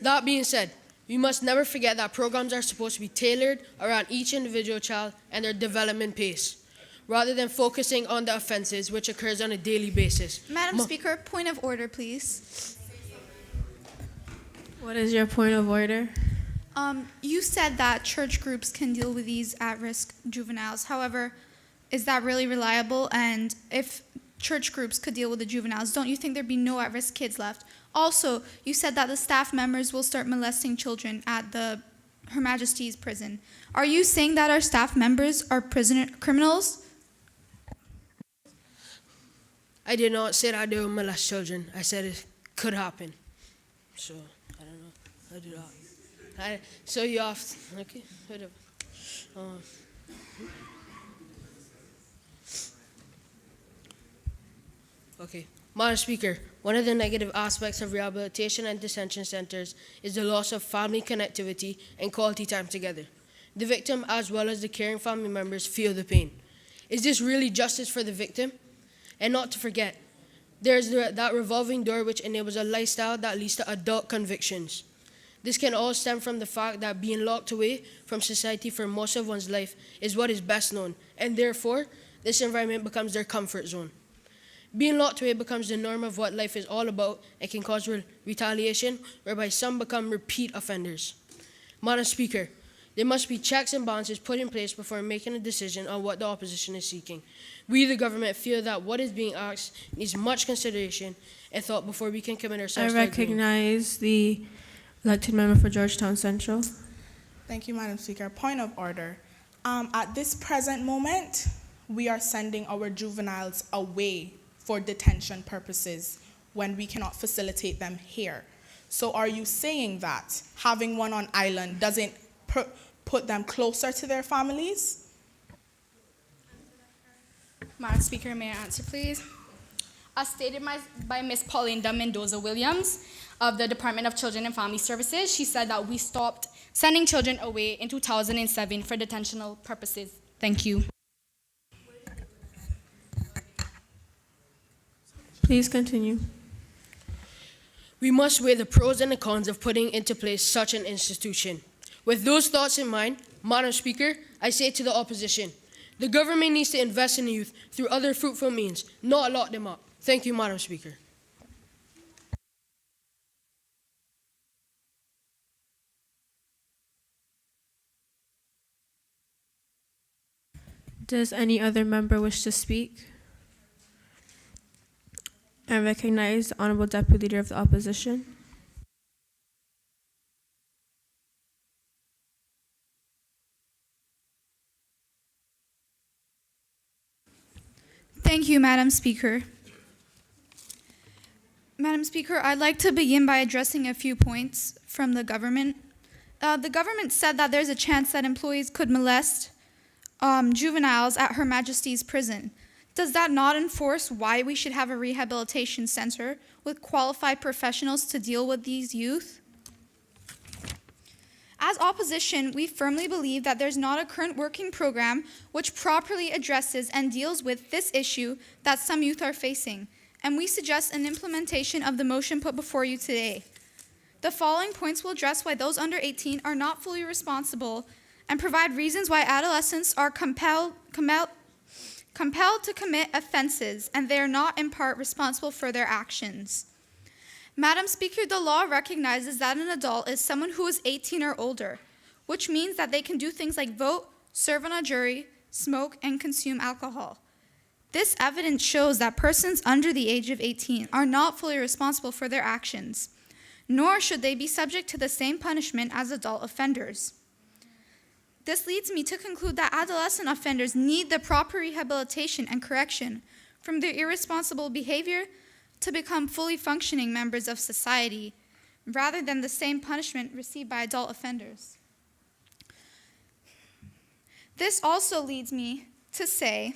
That being said, we must never forget that programs are supposed to be tailored around each individual child and their development pace, rather than focusing on the offenses which occurs on a daily basis. Madam Speaker, point of order, please. What is your point of order? You said that church groups can deal with these at-risk juveniles. However, is that really reliable? And if church groups could deal with the juveniles, don't you think there'd be no at-risk kids left? Also, you said that the staff members will start molesting children at Her Majesty's prison. Are you saying that our staff members are criminals? I did not say that they will molest children. I said it could happen. So, I don't know. I do that. So you have, okay, whatever. Okay. Madam Speaker, one of the negative aspects of rehabilitation and detention centers is the loss of family connectivity and quality time together. The victim, as well as the caring family members, feel the pain. Is this really justice for the victim? And not to forget, there's that revolving door which enables a lifestyle that leads to adult convictions. This can all stem from the fact that being locked away from society for most of one's life is what is best known, and therefore, this environment becomes their comfort zone. Being locked away becomes the norm of what life is all about and can cause retaliation, whereby some become repeat offenders. Madam Speaker, there must be checks and balances put in place before making a decision on what the opposition is seeking. We, the government, feel that what is being asked needs much consideration and thought before we can commit I ourselves to agreeing. recognize the elected member for Georgetown Central. Thank you, Madam Speaker. Point of order. At this present moment, we are sending our juveniles away for detention purposes when we cannot facilitate them here. So are you saying that having one on island doesn't put them closer to their families? Madam Speaker, may I answer, please? As stated by Ms. Paulinda Mendoza-Williams of the Department of Children and Family Services, she said that we stopped sending children away in 2007 for detentional purposes. Thank you. Please continue. We must weigh the pros and the cons of putting into place such an institution. With those thoughts in mind, Madam Speaker, I say to the opposition, the government needs to invest in the youth through other fruitful means, not lock them up. Thank you, Madam Speaker. Does any other member wish to speak? I recognize the Honorable Deputy Leader of the Opposition. Thank you, Madam Speaker. Madam Speaker, I'd like to begin by addressing a few points from the government. The government said that there's a chance that employees could molest juveniles at Her Majesty's prison. Does that not enforce why we should have a rehabilitation center with qualified professionals to deal with these youth? As opposition, we firmly believe that there's not a current working program which properly addresses and deals with this issue that some youth are facing, and we suggest an implementation of the motion put before you today. The following points will address why those under 18 are not fully responsible and provide reasons why adolescents are compelled to commit offenses and they are not in part responsible for their actions. Madam Speaker, the law recognizes that an adult is someone who is 18 or older, which means that they can do things like vote, serve on a jury, smoke, and consume alcohol. This evidence shows that persons under the age of 18 are not fully responsible for their actions, nor should they be subject to the same punishment as adult offenders. This leads me to conclude that adolescent offenders need the proper rehabilitation and correction from their irresponsible behavior to become fully functioning members of society, rather than the same punishment received by adult offenders. This also leads me to say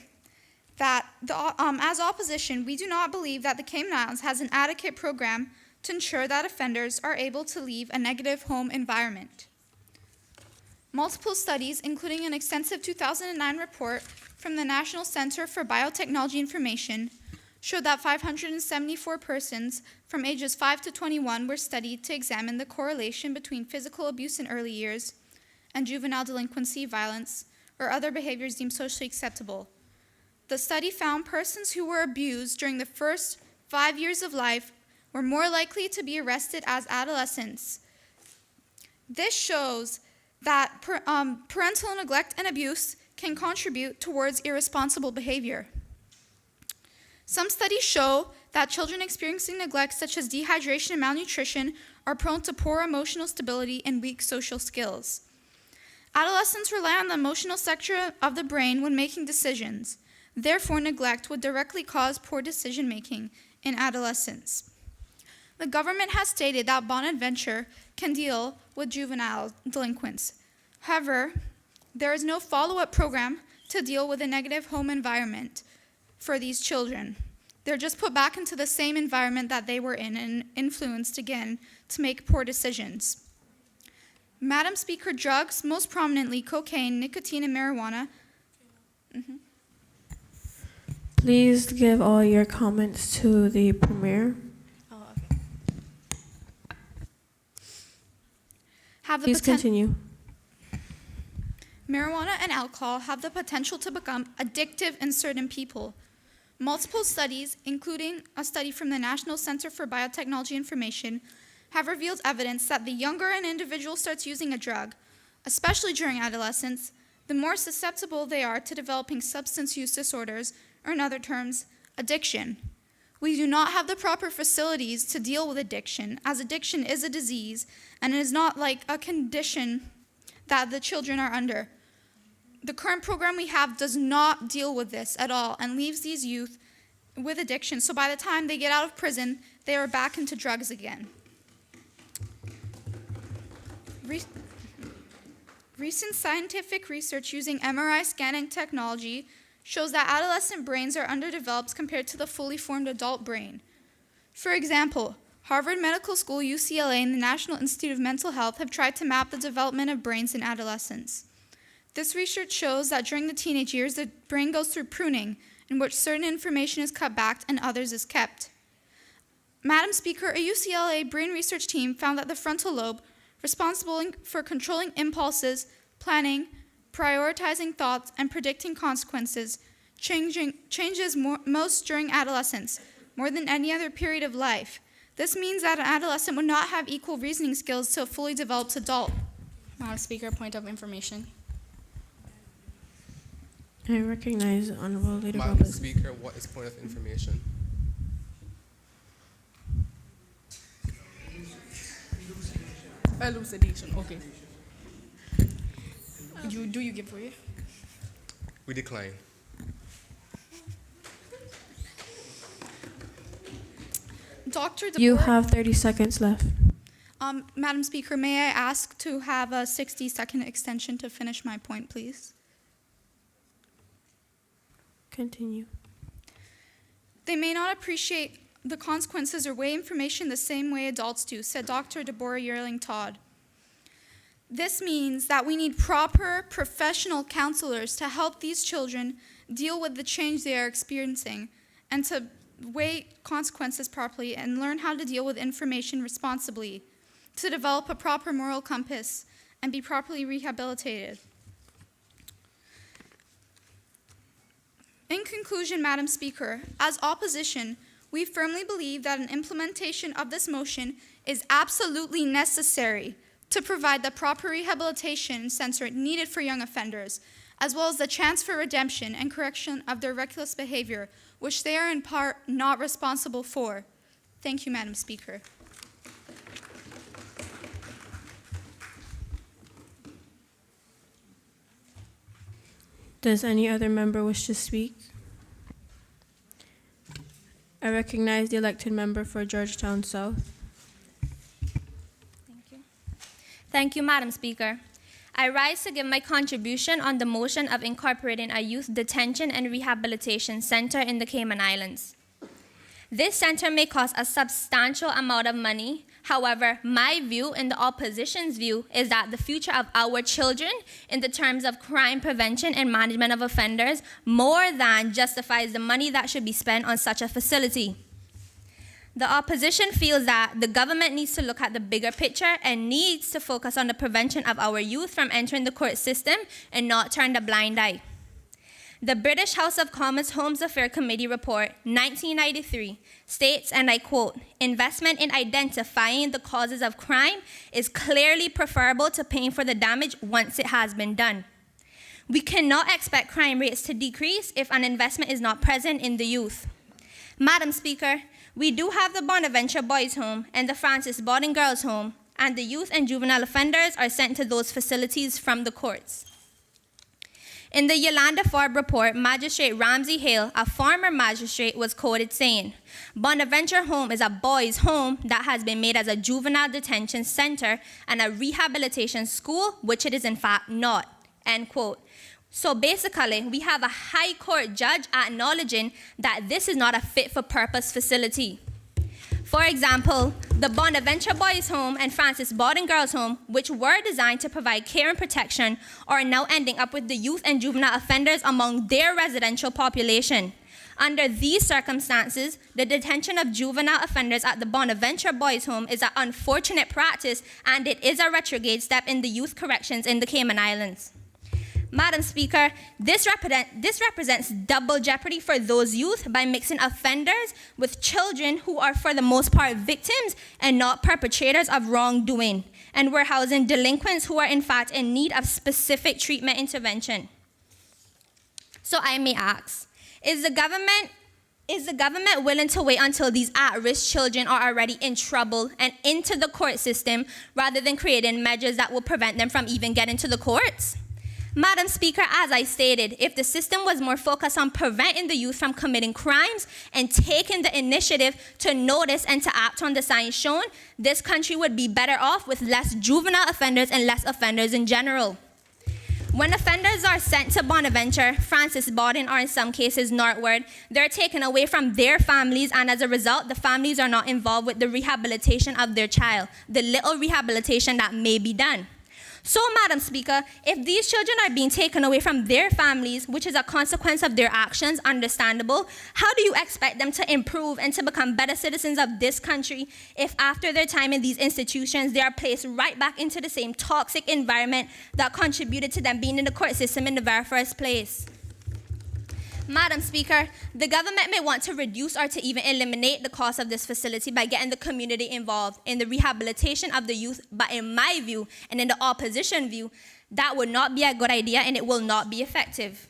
that as opposition, we do not believe that the Cayman Islands has an adequate program to ensure that offenders are able to leave a negative home environment. Multiple studies, including an extensive 2009 report from the National Center for Biotechnology Information, showed that 574 persons from ages 5 to 21 were studied to examine the correlation between physical abuse in early years and juvenile delinquency, violence, or other behaviors deemed socially acceptable. The study found persons who were abused during the first 5 years of life were more likely to be arrested as adolescents. This shows that parental neglect and abuse can contribute towards irresponsible behavior. Some studies show that children experiencing neglect, such as dehydration and malnutrition, are prone to poor emotional stability and weak social skills. Adolescents rely on the emotional sector of the brain when making decisions. Therefore, neglect would directly cause poor decision-making in adolescence. The government has stated that Bonaventure can deal with juvenile delinquents. However, there is no follow-up program to deal with a negative home environment for these children. They're just put back into the same environment that they were in and influenced again to make poor decisions. Madam Speaker, drugs, most prominently cocaine, nicotine, and marijuana. Please give all your comments to the Premier. Please continue. Marijuana and alcohol have the potential to become addictive in certain people. Multiple studies, including a study from the National Center for Biotechnology Information, have revealed evidence that the younger an individual starts using a drug, especially during adolescence, the more susceptible they are to developing substance use disorders, or in other terms, addiction. We do not have the proper facilities to deal with addiction, as addiction is a disease and it is not like a condition that the children are under. The current program we have does not deal with this at all and leaves these youth with addiction. So by the time they get out of prison, they are back into drugs again. Recent scientific research using MRI scanning technology shows that adolescent brains are underdeveloped compared to the fully formed adult brain. For example, Harvard Medical School, UCLA, and the National Institute of Mental Health have tried to map the development of brains in adolescence. This research shows that during the teenage years, the brain goes through pruning, in which certain information is cut back and others is kept. Madam Speaker, a UCLA brain research team found that the frontal lobe, responsible for controlling impulses, planning, prioritizing thoughts, and predicting consequences, changes most during adolescence, more than any other period of life. This means that an adolescent would not have equal reasoning skills to a fully developed adult. Madam Speaker, point of information. I recognize the Honorable Leader Madam Robles. Speaker, what is point of information? Elucidation, okay. Do you give way? We decline. Dr. You DeBoer, have 30 seconds left. Madam Speaker, may I ask to have a 60-second extension to finish my point, please? Continue. They may not appreciate the consequences or weigh information the same way adults do, said Dr. Deborah Yearling Todd. This means that we need proper professional counselors to help these children deal with the change they are experiencing and to weigh consequences properly and learn how to deal with information responsibly, to develop a proper moral compass and be properly rehabilitated. In conclusion, Madam Speaker, as opposition, we firmly believe that an implementation of this motion is absolutely necessary to provide the proper rehabilitation center needed for young offenders, as well as the chance for redemption and correction of their reckless behavior, which they are in part not responsible for. Thank you, Madam Speaker. Does any other member wish to speak? I recognize the elected member for Georgetown South. Thank you, Madam Speaker. I rise to give my contribution on the motion of incorporating a youth detention and rehabilitation center in the Cayman Islands. This center may cost a substantial amount of money. However, my view and the opposition's view is that the future of our children in the terms of crime prevention and management of offenders more than justifies the money that should be spent on such a facility. The opposition feels that the government needs to look at the bigger picture and needs to focus on the prevention of our youth from entering the court system and not turn a blind eye. The British House of Commons Homes Affairs Committee Report 1993 states, and I quote, "Investment in identifying the causes of crime is clearly preferable to paying for the damage once it has been done. We cannot expect crime rates to decrease if an investment is not present in the youth." Madam Speaker, we do have the Bonaventure Boys Home and the Francis Borden Girls Home, and the youth and juvenile offenders are sent to those facilities from the courts. In the Yolanda Farb report, Magistrate Ramsey Hale, a former magistrate, was quoted saying, "Bonaventure Home is a boys' home that has been made as a juvenile detention center and a rehabilitation school, which it is in fact not," end quote. So basically, we have a high court judge acknowledging that this is not a fit-for-purpose facility. For example, the Bonaventure Boys Home and Francis Borden Girls Home, which were designed to provide care and protection, are now ending up with the youth and juvenile offenders among their residential population. Under these circumstances, the detention of juvenile offenders at the Bonaventure Boys Home is an unfortunate practice, and it is a retrograde step in the youth corrections in the Cayman Islands. Madam Speaker, this represents double jeopardy for those youth by mixing offenders with children who are for the most part victims and not perpetrators of wrongdoing. And we're housing delinquents who are in fact in need of specific treatment intervention. So I may ask, is the government willing to wait until these at-risk children are already in trouble and into the court system rather than creating measures that will prevent them from even getting to the courts? Madam Speaker, as I stated, if the system was more focused on preventing the youth from committing crimes and taking the initiative to notice and to act on the signs shown, this country would be better off with less juvenile offenders and less offenders in general. When offenders are sent to Bonaventure, Francis Borden, or in some cases northward, they're taken away from their families, and as a result, the families are not involved with the rehabilitation of their child, the little rehabilitation that may be done. So, Madam Speaker, if these children are being taken away from their families, which is a consequence of their actions, understandable, how do you expect them to improve and to become better citizens of this country if after their time in these institutions, they are placed right back into the same toxic environment that contributed to them being in the court system in the very first place? Madam Speaker, the government may want to reduce or to even eliminate the cost of this facility by getting the community involved in the rehabilitation of the youth, but in my view, and in the opposition view, that would not be a good idea and it will not be effective.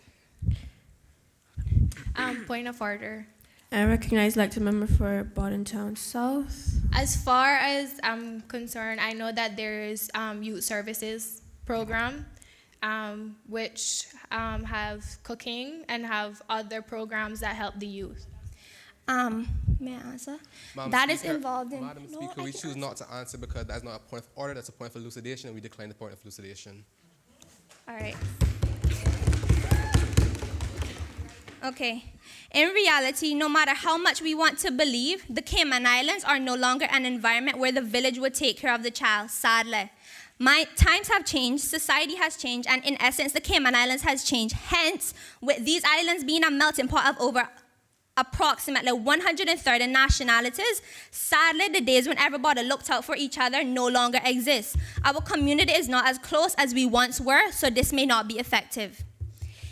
Point of order. I recognize the member for Bordentown South. As far as I'm concerned, I know that there is youth services program, which have cooking and have other programs that help the youth. May I answer? That is involved in... Madam Speaker, we choose not to answer because that's not a point of order, that's a point of elucidation, and we decline the point of elucidation. All right. Okay. In reality, no matter how much we want to believe, the Cayman Islands are no longer an environment where the village would take care of the child, sadly. Times have changed, society has changed, and in essence, the Cayman Islands has changed. Hence, with these islands being a melting pot of over approximately 130 nationalities, sadly, the days when everybody looked out for each other no longer exist. Our community is not as close as we once were, so this may not be effective.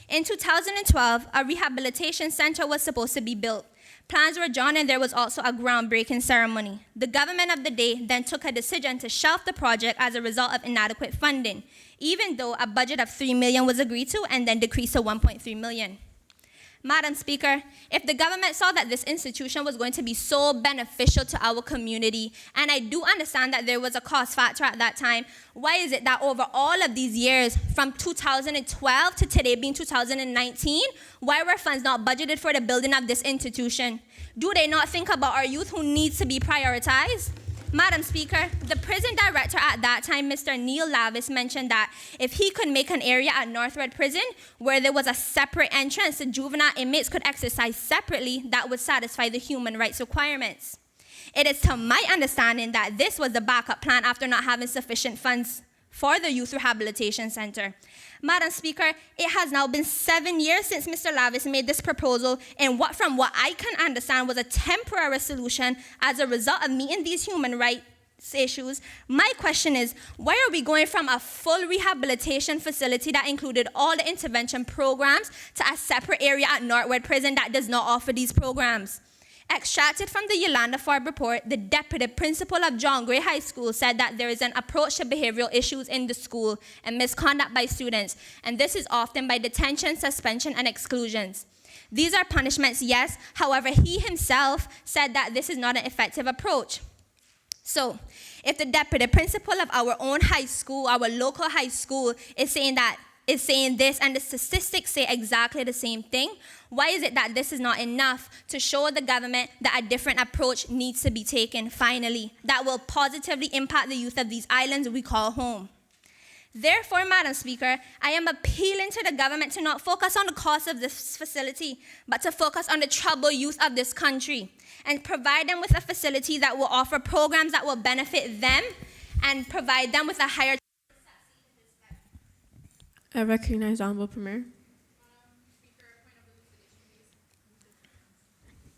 In 2012, a rehabilitation center was supposed to be built. Plans were drawn and there was also a groundbreaking ceremony. The government of the day then took a decision to shelve the project as a result of inadequate funding, even though a budget of $3 million was agreed to and then decreased to $1.3 million. Madam Speaker, if the government saw that this institution was going to be so beneficial to our community, and I do understand that there was a cost factor at that time, why is it that over all of these years, from 2012 to today being 2019, why were funds not budgeted for the building of this institution? Do they not think about our youth who needs to be prioritized? Madam Speaker, the prison director at that time, Mr. Neil Lavis, mentioned that if he could make an area at Northwood Prison where there was a separate entrance the juvenile inmates could exercise separately, that would satisfy the human rights requirements. It is to my understanding that this was the backup plan after not having sufficient funds for the Youth Rehabilitation Center. Madam Speaker, it has now been 7 years since Mr. Lavis made this proposal, and from what I can understand was a temporary solution as a result of meeting these human rights issues, my question is, why are we going from a full rehabilitation facility that included all the intervention programs to a separate area at Northwood Prison that does not offer these programs? Extracted from the Yolanda Farb report, the deputy principal of John Gray High School said that there is an approach to behavioral issues in the school and misconduct by students, and this is often by detention, suspension, and exclusions. These are punishments, yes, however, he himself said that this is not an effective approach. So, if the deputy principal of our own high school, our local high school, is saying this, and the statistics say exactly the same thing, why is it that this is not enough to show the government that a different approach needs to be taken, finally, that will positively impact the youth of these islands we call home? Therefore, Madam Speaker, I am appealing to the government to not focus on the cost of this facility, but to focus on the troubled youth of this country and provide them with a facility that will offer programs that will benefit them and provide them with a higher. I recognize the Honorable Premier.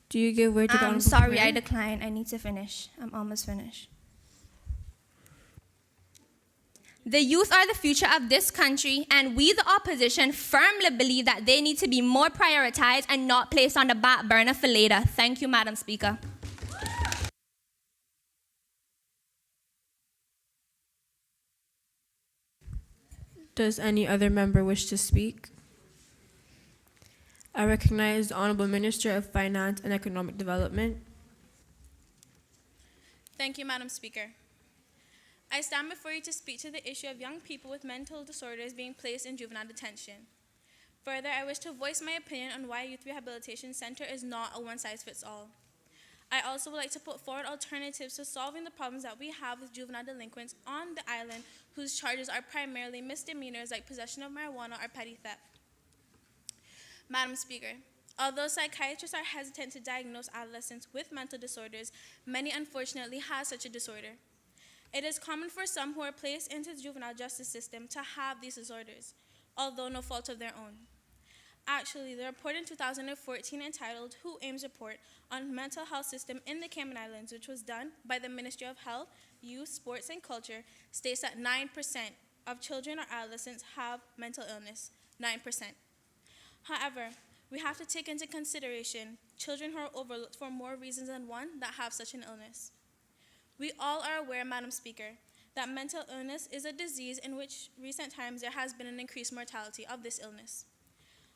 Do you give way to the Honorable Sorry, Premier? I decline. I need to finish. I'm almost finished. The youth are the future of this country, and we, the opposition, firmly believe that they need to be more prioritized and not placed on the back burner for later. Thank you, Madam Speaker. Does any other member wish to speak? I recognize the Honorable Minister of Finance and Economic Development. Thank you, Madam Speaker. I stand before you to speak to the issue of young people with mental disorders being placed in juvenile detention. Further, I wish to voice my opinion on why a youth rehabilitation center is not a one-size-fits-all. I also would like to put forward alternatives to solving the problems that we have with juvenile delinquents on the island whose charges are primarily misdemeanors like possession of marijuana or petty theft. Madam Speaker, although psychiatrists are hesitant to diagnose adolescents with mental disorders, many unfortunately have such a disorder. It is common for some who are placed into the juvenile justice system to have these disorders, although no fault of their own. Actually, the report in 2014 entitled Who Aims Report on Mental Health System in the Cayman Islands, which was done by the Ministry of Health, Youth, Sports, and Culture, states that 9% of children or adolescents have mental illness, 9%. However, we have to take into consideration children who are overlooked for more reasons than one that have such an illness. We all are aware, Madam Speaker, that mental illness is a disease in which recent times there has been an increased mortality of this illness.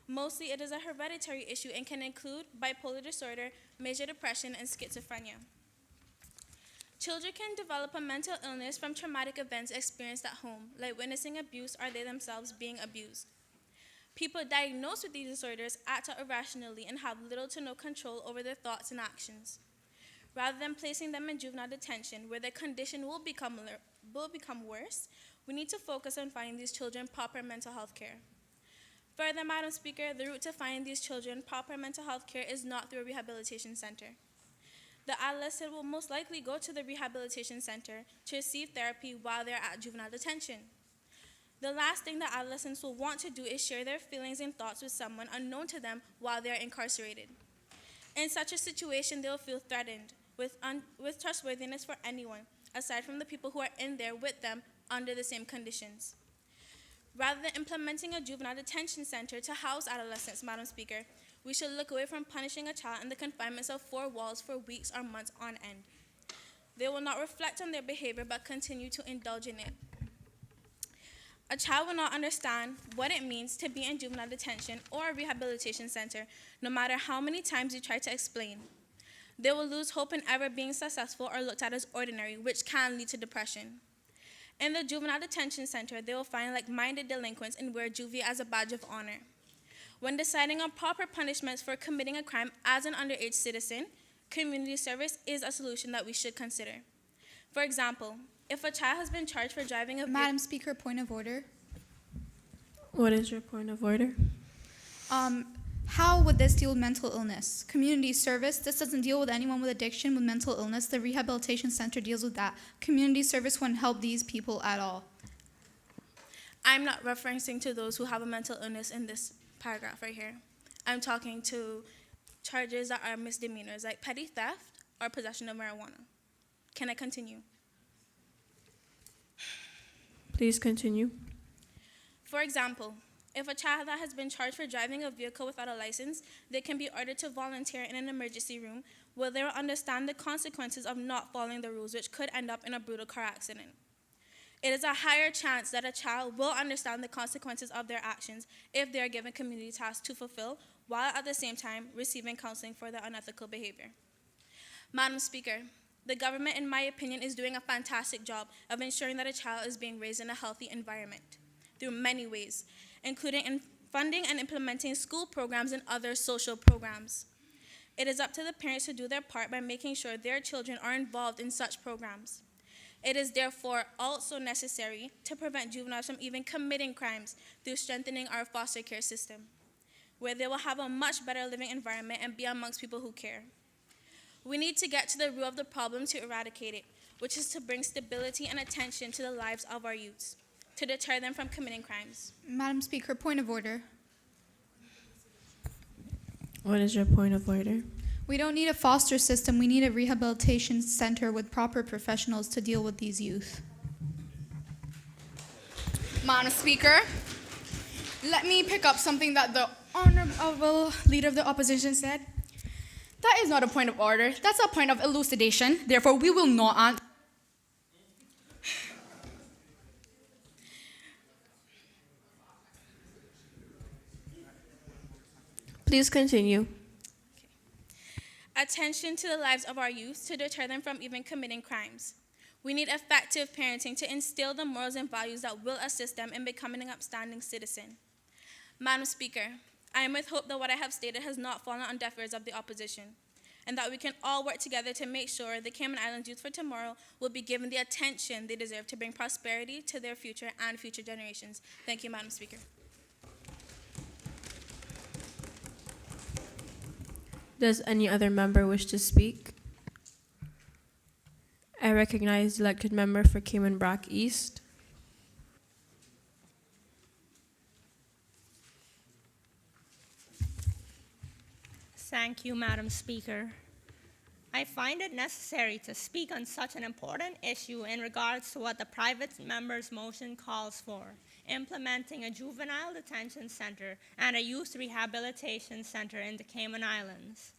Mostly it is a hereditary issue and can include bipolar disorder, major depression, and schizophrenia. Children can develop a mental illness from traumatic events experienced at home, like witnessing abuse or they themselves being abused. People diagnosed with these disorders act out irrationally and have little to no control over their thoughts and actions. Rather than placing them in juvenile detention, where their condition will become worse, we need to focus on finding these children proper mental health care. Further, Madam Speaker, the route to finding these children proper mental health care is not through a rehabilitation center. The adolescent will most likely go to the rehabilitation center to receive therapy while they're at juvenile detention. The last thing that adolescents will want to do is share their feelings and thoughts with someone unknown to them while they're incarcerated. In such a situation, they will feel threatened with trustworthiness for anyone, aside from the people who are in there with them under the same conditions. Rather than implementing a juvenile detention center to house adolescents, Madam Speaker, we should look away from punishing a child in the confinements of 4 walls for weeks or months on end. They will not reflect on their behavior but continue to indulge in it. A child will not understand what it means to be in juvenile detention or a rehabilitation center, no matter how many times you try to explain. They will lose hope in ever being successful or looked at as ordinary, which can lead to depression. In the juvenile detention center, they will find like-minded delinquents and wear juvie as a badge of honor. When deciding on proper punishments for committing a crime as an underage citizen, community service is a solution that we should consider. For example, if a child has been charged for driving a Madam Speaker, point of order. What is your point of order? How would this deal with mental illness? Community service, this doesn't deal with anyone with addiction with mental illness. The rehabilitation center deals with that. Community service wouldn't help these people at all. I'm not referencing to those who have a mental illness in this paragraph right here. I'm talking to charges that are misdemeanors, like petty theft or possession of marijuana. Can I continue? Please continue. For example, if a child that has been charged for driving a vehicle without a license, they can be ordered to volunteer in an emergency room where they will understand the consequences of not following the rules, which could end up in a brutal car accident. It is a higher chance that a child will understand the consequences of their actions if they are given community tasks to fulfill, while at the same time receiving counseling for their unethical behavior. Madam Speaker, the government, in my opinion, is doing a fantastic job of ensuring that a child is being raised in a healthy environment through many ways, including in funding and implementing school programs and other social programs. It is up to the parents to do their part by making sure their children are involved in such programs. It is therefore also necessary to prevent juveniles from even committing crimes through strengthening our foster care system, where they will have a much better living environment and be amongst people who care. We need to get to the root of the problem to eradicate it, which is to bring stability and attention to the lives of our youths, to deter them from committing crimes. Madam Speaker, point of order. What is your point of order? We don't need a foster system. We need a rehabilitation center with proper professionals to deal with these youth. Madam Speaker, let me pick up something that the Honorable Leader of the Opposition said. That is not a point of order. That's a point of elucidation. Therefore, we will not answer. Please continue. Attention to the lives of our youth to deter them from even committing crimes. We need effective parenting to instill the morals and values that will assist them in becoming an upstanding citizen. Madam Speaker, I am with hope that what I have stated has not fallen on deaf ears of the opposition, and that we can all work together to make sure the Cayman Islands youth for tomorrow will be given the attention they deserve to bring prosperity to their future and future generations. Thank you, Madam Speaker. Does any other member wish to speak? I recognize the elected member for Cayman Brac East. Thank you, Madam Speaker. I find it necessary to speak on such an important issue in regards to what the private member's motion calls for, implementing a juvenile detention center and a youth rehabilitation center in the Cayman Islands.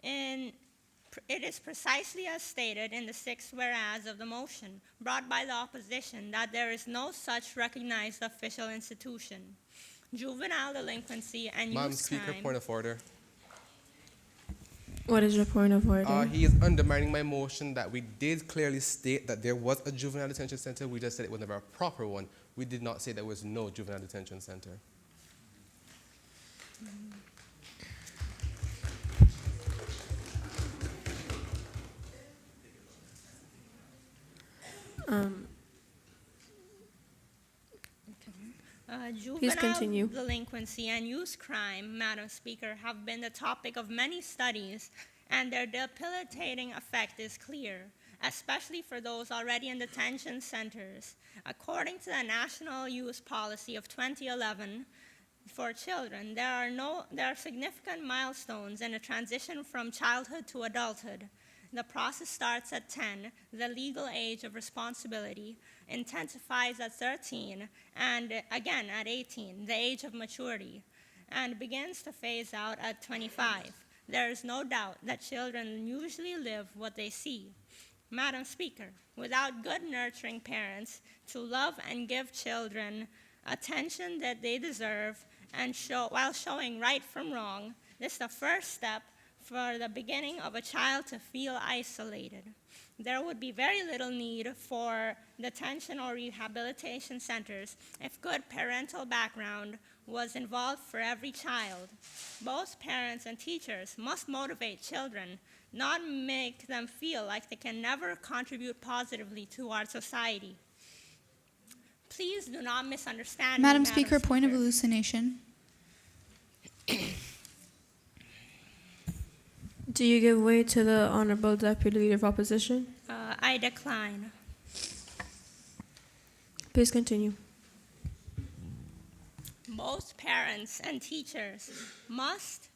It is precisely as stated in the sixth whereas of the motion brought by the opposition that there is no such recognized official institution. Juvenile delinquency and Madam youth Speaker, crime. point of order. What is your point of order? He is undermining my motion that we did clearly state that there was a juvenile detention center. We just said it was never a proper one. We did not say there was no juvenile detention center. Please continue. Juvenile delinquency and youth crime, Madam Speaker, have been the topic of many studies, and their debilitating effect is clear, especially for those already in detention centers. According to the National Youth Policy of 2011 for children, there are significant milestones in the transition from childhood to adulthood. The process starts at 10, the legal age of responsibility, intensifies at 13, and again at 18, the age of maturity, and begins to phase out at 25. There is no doubt that children usually live what they see. Madam Speaker, without good nurturing parents to love and give children attention that they deserve and while showing right from wrong, this is the first step for the beginning of a child to feel isolated. There would be very little need for detention or rehabilitation centers if good parental background was involved for every child. Both parents and teachers must motivate children, not make them feel like they can never contribute positively to our society. Please do not misunderstand me, Madam Speaker, point of Speaker. hallucination. Do you give way to the Honorable Deputy Leader of Opposition? I decline. Please continue. Both parents and teachers must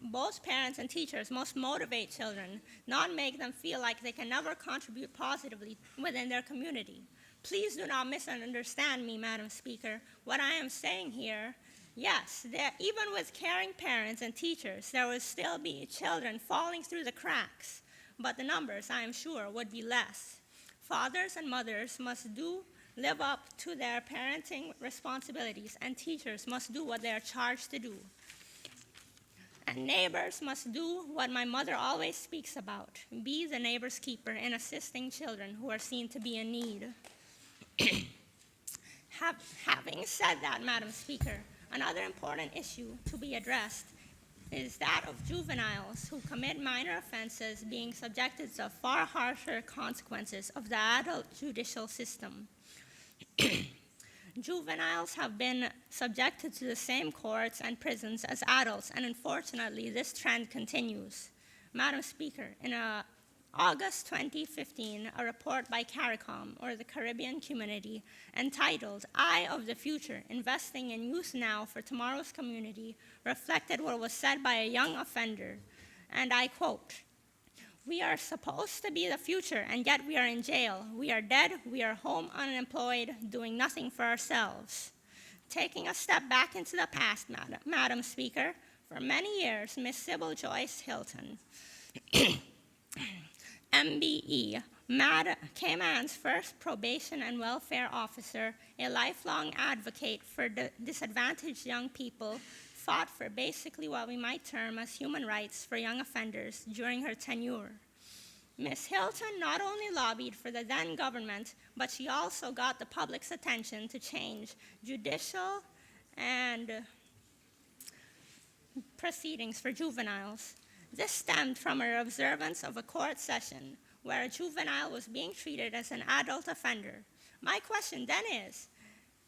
Both parents and teachers must motivate children, not make them feel like they can never contribute positively within their community. Please do not misunderstand me, Madam Speaker. What I am saying here, yes, even with caring parents and teachers, there will still be children falling through the cracks, but the numbers, I am sure, would be less. Fathers and mothers must live up to their parenting responsibilities, and teachers must do what they are charged to do. And neighbors must do what my mother always speaks about, be the neighbor's keeper in assisting children who are seen to be in need. Having said that, Madam Speaker, another important issue to be addressed is that of juveniles who commit minor offenses being subjected to far harsher consequences of the adult judicial system. Juveniles have been subjected to the same courts and prisons as adults, and unfortunately, this trend continues. Madam Speaker, in August 2015, a report by CARICOM, or the Caribbean Community, entitled Eye of the Future, Investing in Youth Now for Tomorrow's Community, reflected what was said by a young offender, and I quote, "We are supposed to be the future, and yet we are in jail. We are dead, we are home unemployed, doing nothing for ourselves." Taking a step back into the past, Madam Speaker, for many years, Miss Sybil Joyce Hilton, MBE, Cayman's first probation and welfare officer, a lifelong advocate for disadvantaged young people, fought for basically what we might term as human rights for young offenders during her tenure. Ms. Hilton not only lobbied for the then government, but she also got the public's attention to change judicial and proceedings for juveniles. This stemmed from her observance of a court session where a juvenile was being treated as an adult offender. My question then is,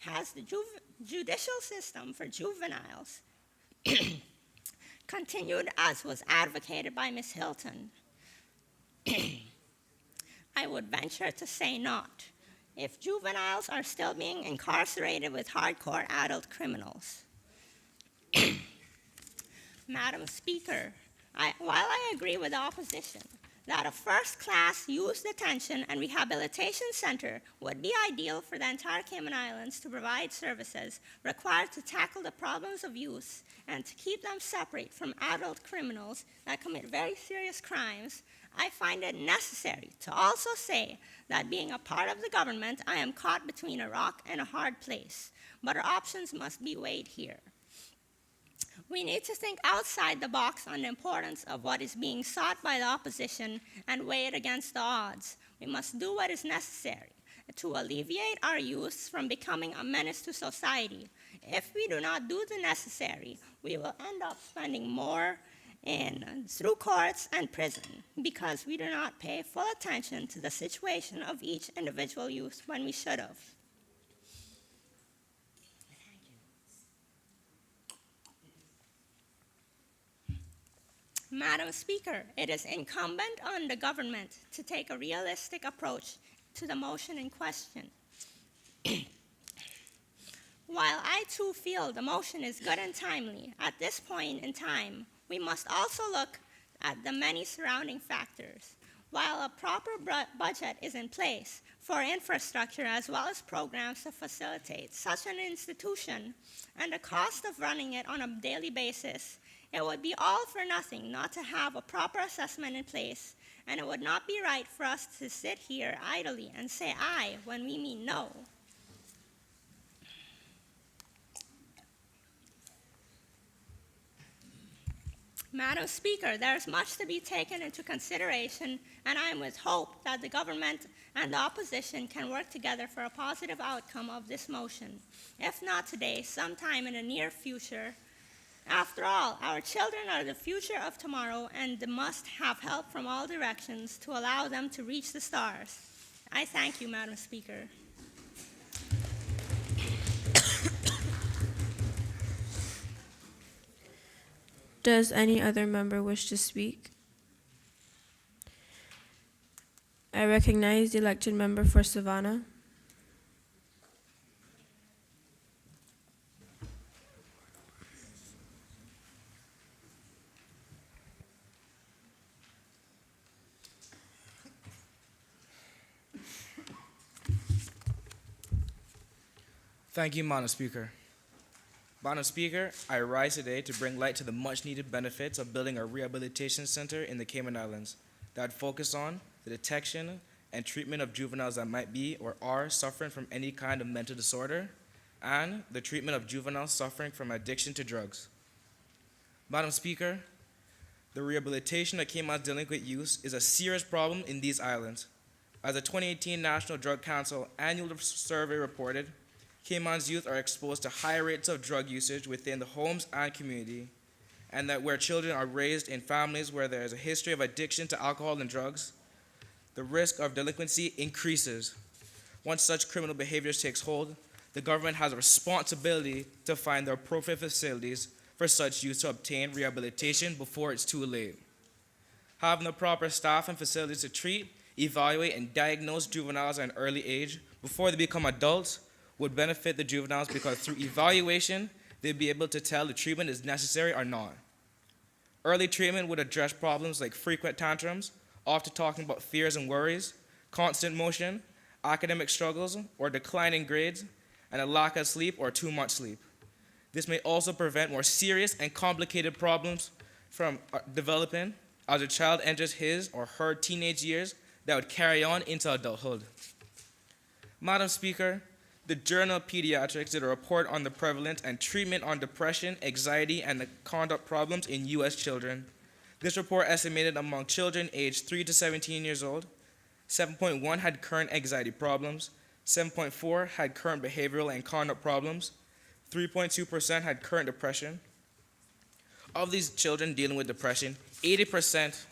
has the judicial system for juveniles continued as was advocated by Ms. Hilton? I would venture to say not, if juveniles are still being incarcerated with hardcore adult criminals. Madam Speaker, while I agree with the opposition that a first-class youth detention and rehabilitation center would be ideal for the entire Cayman Islands to provide services required to tackle the problems of youth and to keep them separate from adult criminals that commit very serious crimes, I find it necessary to also say that being a part of the government, I am caught between a rock and a hard place, but our options must be weighed here. We need to think outside the box on the importance of what is being sought by the opposition and weigh it against the odds. We must do what is necessary to alleviate our youth from becoming a menace to society. If we do not do the necessary, we will end up spending more through courts and prison because we do not pay full attention to the situation of each individual youth when we should have. Madam Speaker, it is incumbent on the government to take a realistic approach to the motion in question. While I too feel the motion is good and timely, at this point in time, we must also look at the many surrounding factors. While a proper budget is in place for infrastructure as well as programs to facilitate such an institution and the cost of running it on a daily basis, it would be all for nothing not to have a proper assessment in place, and it would not be right for us to sit here idly and say aye when we mean no. Madam Speaker, there is much to be taken into consideration, and I am with hope that the government and the opposition can work together for a positive outcome of this motion. If not today, sometime in the near future. After all, our children are the future of tomorrow and must have help from all directions to allow them to reach the stars. I thank you, Madam Speaker. Does any other member wish to speak? I recognize the elected member for Savannah. Thank you, Madam Speaker. Madam Speaker, I rise today to bring light to the much-needed benefits of building a rehabilitation center in the Cayman Islands that focus on the detection and treatment of juveniles that might be or are suffering from any kind of mental disorder, and the treatment of juveniles suffering from addiction to drugs. Madam Speaker, the rehabilitation of Cayman's delinquent youth is a serious problem in these islands. As the 2018 National Drug Council annual survey reported, Cayman's youth are exposed to higher rates of drug usage within the homes and community, and that where children are raised in families where there is a history of addiction to alcohol and drugs, the risk of delinquency increases. Once such criminal behaviors takes hold, the government has a responsibility to find the appropriate facilities for such youth to obtain rehabilitation before it's too late. Having the proper staff and facilities to treat, evaluate, and diagnose juveniles at an early age before they become adults would benefit the juveniles because through evaluation, they'd be able to tell the treatment is necessary or not. Early treatment would address problems like frequent tantrums, often talking about fears and worries, constant motion, academic struggles or declining grades, and a lack of sleep or too much sleep. This may also prevent more serious and complicated problems from developing as a child enters his or her teenage years that would carry on into adulthood. Madam Speaker, the Journal of Pediatrics did a report on the prevalence and treatment on depression, anxiety, and the conduct problems in U.S. children. This report estimated among children aged 3 to 17 years old, 7.1 had current anxiety problems, 7.4 had current behavioral and conduct problems, 3.2% had current depression. Of these children dealing with depression, 80%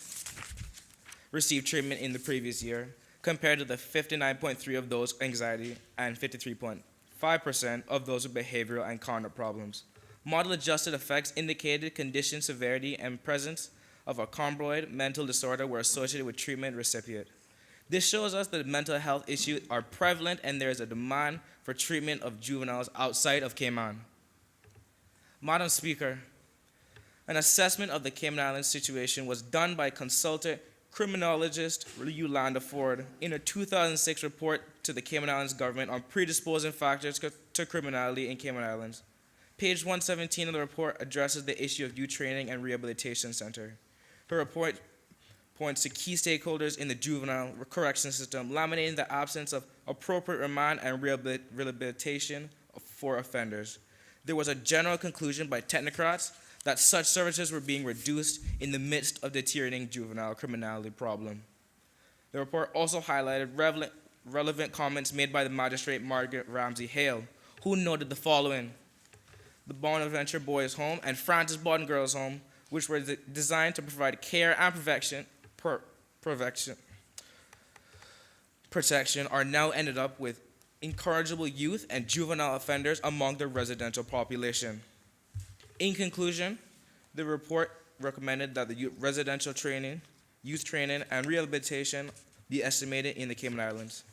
received treatment in the previous year, compared to the 59.3% of those anxiety and 53.5% of those with behavioral and conduct problems. Model-adjusted effects indicated condition severity and presence of a comorbid mental disorder were associated with treatment recipient. This shows us that mental health issues are prevalent and there is a demand for treatment of juveniles outside of Cayman. Madam Speaker, an assessment of the Cayman Islands situation was done by consultant criminologist Yolanda Ford in a 2006 report to the Cayman Islands government on predisposing factors to criminality in Cayman Islands. Page 117 of the report addresses the issue of youth training and rehabilitation center. Her report points to key stakeholders in the juvenile correction system, laminating the absence of appropriate remand and rehabilitation for offenders. There was a general conclusion by technocrats that such services were being reduced in the midst of deteriorating juvenile criminality problem. The report also highlighted relevant comments made by the magistrate Margaret Ramsey Hale, who noted the following: the Bonaventure Boys Home and Francis Borden Girls Home, which were designed to provide care and protection, are now ended up with incorrigible youth and juvenile offenders among the residential population. In conclusion, the report recommended that the residential training, youth training, and rehabilitation be estimated in the Cayman Islands.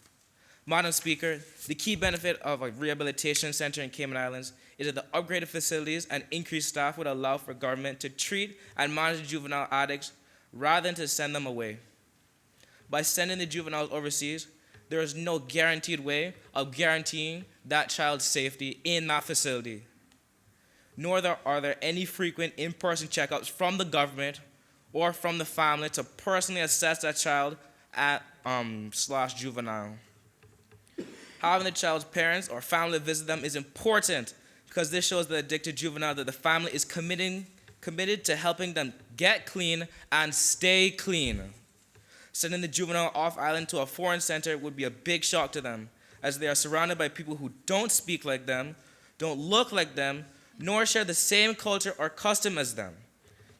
Madam Speaker, the key benefit of a rehabilitation center in Cayman Islands is that the upgraded facilities and increased staff would allow for government to treat and manage juvenile addicts rather than to send them away. By sending the juveniles overseas, there is no guaranteed way of guaranteeing that child's safety in that facility. Nor are there any frequent in-person checkups from the government or from the family to personally assess that child at / juvenile. Having the child's parents or family visit them is important because this shows the addicted juvenile that the family is committed to helping them get clean and stay clean. Sending the juvenile off island to a foreign center would be a big shock to them, as they are surrounded by people who don't speak like them, don't look like them, nor share the same culture or custom as them.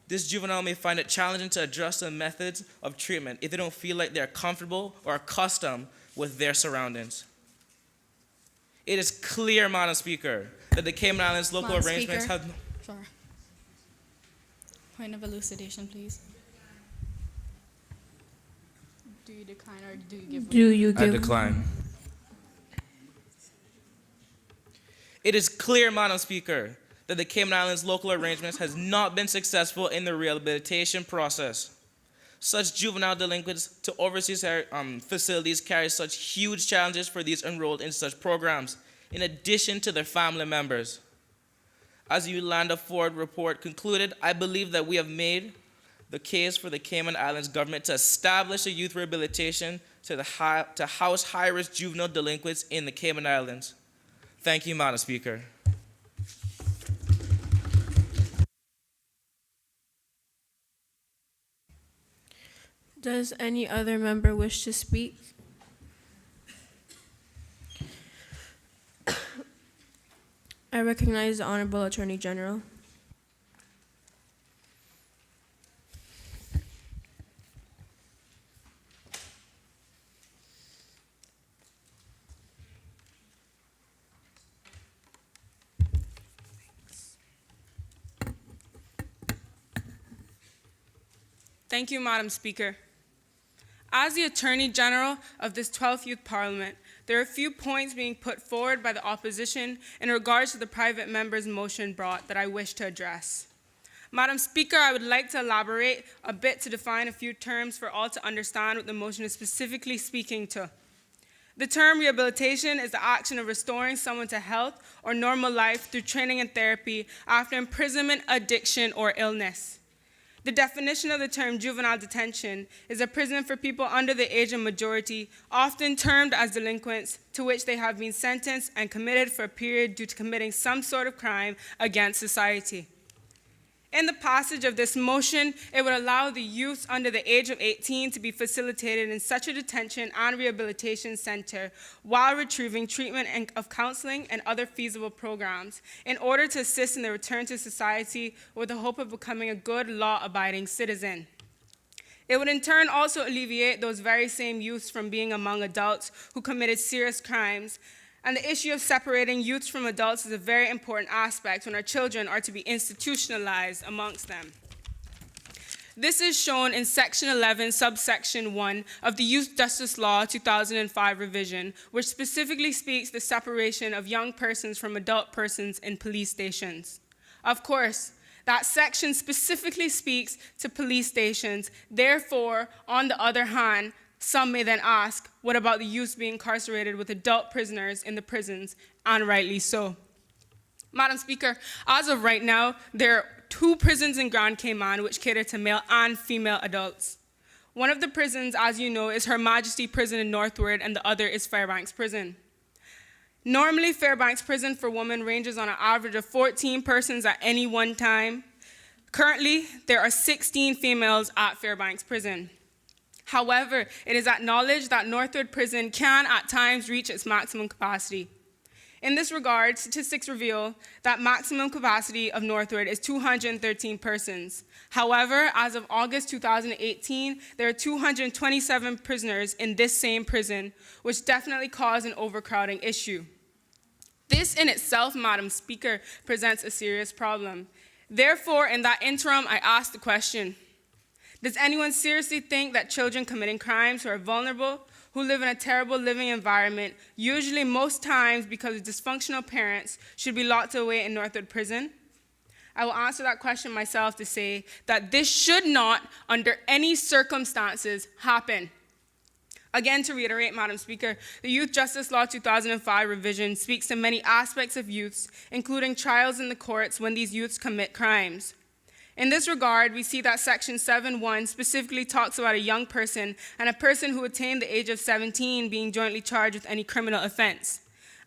This juvenile may find it challenging to adjust to the methods of treatment if they don't feel like they're comfortable or accustomed with their surroundings. It is clear, Madam Speaker, that the Cayman Islands local Madam arrangements Speaker. have... Sorry. Point of elucidation, please. Do you decline or do you give? Do you give? I decline. It is clear, Madam Speaker, that the Cayman Islands local arrangements has not been successful in the rehabilitation process. Such juvenile delinquents to overseas facilities carry such huge challenges for these enrolled in such programs. in addition to their family members. As Yolanda Ford report concluded, I believe that we have made the case for the Cayman Islands government to establish a youth rehabilitation to house high-risk juvenile delinquents in the Cayman Islands. Thank you, Madam Speaker. Does any other member wish to speak? I recognize the Honorable Attorney General. Thank you, Madam Speaker. As the Attorney General of this 12th Youth Parliament, there are a few points being put forward by the opposition in regards to the private member's motion brought that I wish to address. Madam Speaker, I would like to elaborate a bit to define a few terms for all to understand what the motion is specifically speaking to. The term rehabilitation is the action of restoring someone to health or normal life through training and therapy after imprisonment, addiction, or illness. The definition of the term juvenile detention is a prison for people under the age of majority, often termed as delinquents, to which they have been sentenced and committed for a period due to committing some sort of crime against society. In the passage of this motion, it would allow the youths under the age of 18 to be facilitated in such a detention and rehabilitation center while retrieving treatment of counseling and other feasible programs in order to assist in their return to society with the hope of becoming a good, law-abiding citizen. It would in turn also alleviate those very same youths from being among adults who committed serious crimes. And the issue of separating youths from adults is a very important aspect when our children are to be institutionalized amongst them. This is shown in Section 11, subsection 1 of the Youth Justice Law 2005 revision, which specifically speaks the separation of young persons from adult persons in police stations. Of course, that section specifically speaks to police stations. Therefore, on the other hand, some may then ask, what about the youths being incarcerated with adult prisoners in the prisons, and rightly so. Madam Speaker, as of right now, there are 2 prisons in Grand Cayman which cater to male and female adults. One of the prisons, as you know, is Her Majesty Prison in Northwood, and the other is Fairbanks Prison. Normally, Fairbanks Prison for women ranges on an average of 14 persons at any one time. Currently, there are 16 females at Fairbanks Prison. However, it is acknowledged that Northwood Prison can at times reach its maximum capacity. In this regard, statistics reveal that maximum capacity of Northwood is 213 persons. However, as of August 2018, there are 227 prisoners in this same prison, which definitely cause an overcrowding issue. This in itself, Madam Speaker, presents a serious problem. Therefore, in that interim, I ask the question, does anyone seriously think that children committing crimes who are vulnerable, who live in a terrible living environment, usually most times because of dysfunctional parents, should be locked away in Northwood Prison? I will answer that question myself to say that this should not, under any circumstances, happen. Again, to reiterate, Madam Speaker, the Youth Justice Law 2005 revision speaks to many aspects of youths, including trials in the courts when these youths commit crimes. In this regard, we see that Section 7.1 specifically talks about a young person and a person who attained the age of 17 being jointly charged with any criminal offense.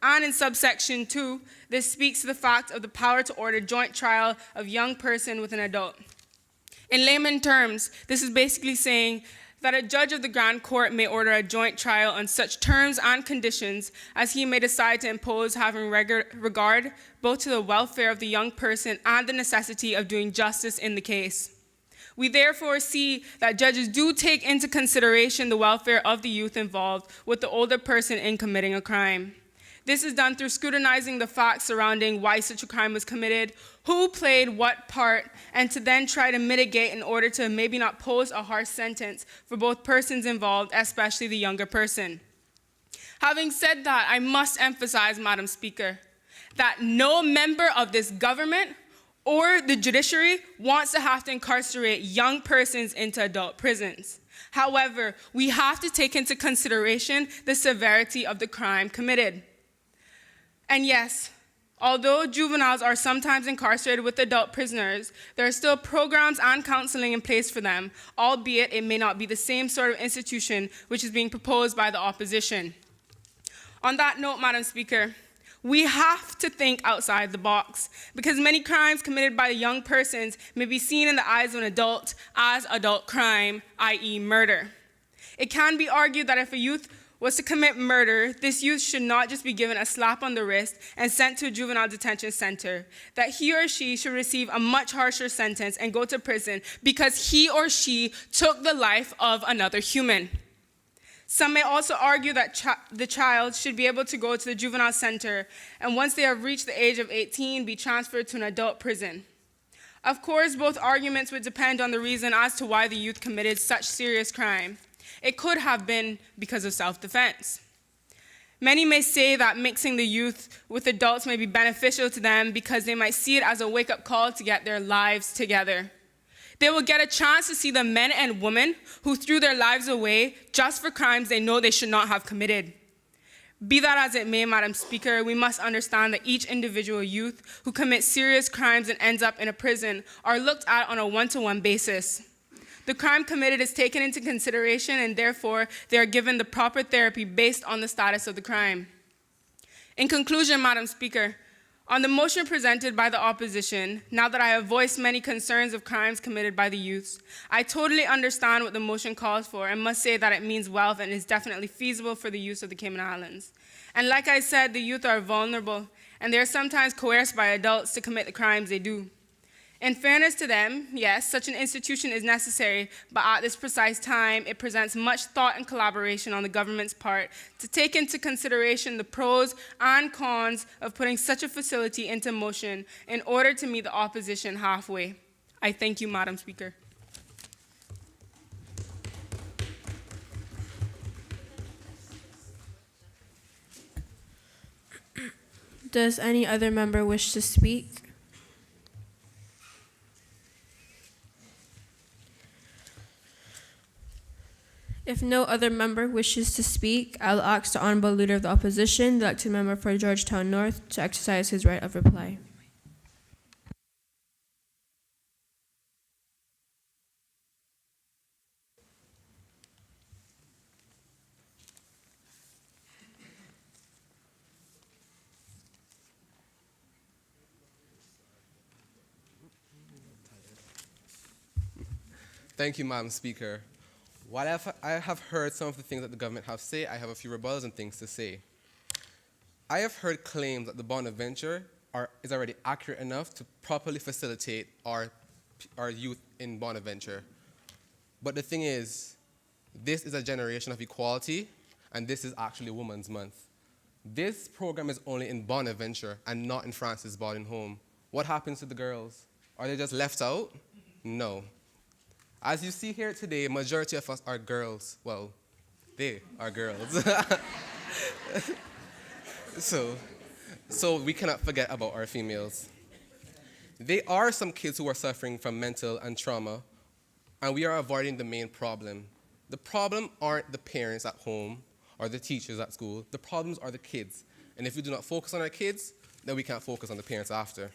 And in subsection 2, this speaks to the fact of the power to order joint trial of young person with an adult. In layman terms, this is basically saying that a judge of the Grand Court may order a joint trial on such terms and conditions as he may decide to impose, having regard both to the welfare of the young person and the necessity of doing justice in the case. We therefore see that judges do take into consideration the welfare of the youth involved with the older person in committing a crime. This is done through scrutinizing the facts surrounding why such a crime was committed, who played what part, and to then try to mitigate in order to maybe not pose a harsh sentence for both persons involved, especially the younger person. Having said that, I must emphasize, Madam Speaker, that no member of this government or the judiciary wants to have to incarcerate young persons into adult prisons. However, we have to take into consideration the severity of the crime committed. And yes, although juveniles are sometimes incarcerated with adult prisoners, there are still programs and counseling in place for them, albeit it may not be the same sort of institution which is being proposed by the opposition. On that note, Madam Speaker, we have to think outside the box because many crimes committed by young persons may be seen in the eyes of an adult as adult crime, i.e. murder. It can be argued that if a youth was to commit murder, this youth should not just be given a slap on the wrist and sent to a juvenile detention center, that he or she should receive a much harsher sentence and go to prison because he or she took the life of another human. Some may also argue that the child should be able to go to the juvenile center and once they have reached the age of 18, be transferred to an adult prison. Of course, both arguments would depend on the reason as to why the youth committed such serious crime. It could have been because of self-defense. Many may say that mixing the youth with adults may be beneficial to them because they might see it as a wake-up call to get their lives together. They will get a chance to see the men and women who threw their lives away just for crimes they know they should not have committed. Be that as it may, Madam Speaker, we must understand that each individual youth who commits serious crimes and ends up in a prison are looked at on a one-to-one basis. The crime committed is taken into consideration and therefore they are given the proper therapy based on the status of the crime. In conclusion, Madam Speaker, on the motion presented by the opposition, now that I have voiced many concerns of crimes committed by the youths, I totally understand what the motion calls for and must say that it means well and is definitely feasible for the youth of the Cayman Islands. And like I said, the youth are vulnerable and they are sometimes coerced by adults to commit the crimes they do. In fairness to them, yes, such an institution is necessary, but at this precise time, it presents much thought and collaboration on the government's part to take into consideration the pros and cons of putting such a facility into motion in order to meet the opposition halfway. I thank you, Madam Speaker. Does any other member wish to speak? If no other member wishes to speak, I'll ask the Honorable Leader of the Opposition, the elected member for Georgetown North, to exercise his right of reply. Thank you, Madam Speaker. While I have heard some of the things that the government have said, I have a few rebuttals and things to say. I have heard claims that the Bonaventure is already accurate enough to properly facilitate our youth in Bonaventure. But the thing is, this is a generation of equality, and this is actually Women's Month. This program is only in Bonaventure and not in Francis Borden Home. What happens to the girls? Are they just left out? No. As you see here today, majority of us are girls. Well, they are girls. So we cannot forget about our females. There are some kids who are suffering from mental and trauma, and we are avoiding the main problem. The problem aren't the parents at home or the teachers at school. The problems are the kids. And if we do not focus on our kids, then we can't focus on the parents after.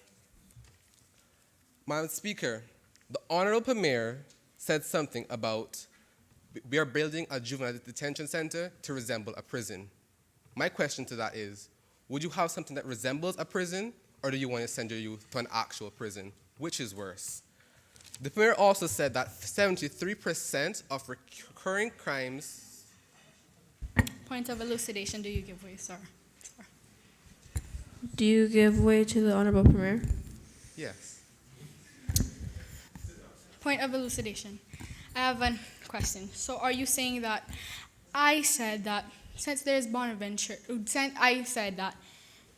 Madam Speaker, the Honorable Premier said something about we are building a juvenile detention center to resemble a prison. My question to that is, would you have something that resembles a prison, or do you want to send your youth to an actual prison? Which is worse? The Premier also said that 73% of recurring crimes... Point of elucidation, do you give way, sir? Do you give way to the Honorable Premier? Yes. Point of elucidation. I have a question. So are you saying that I said that since there's Bonaventure, I said that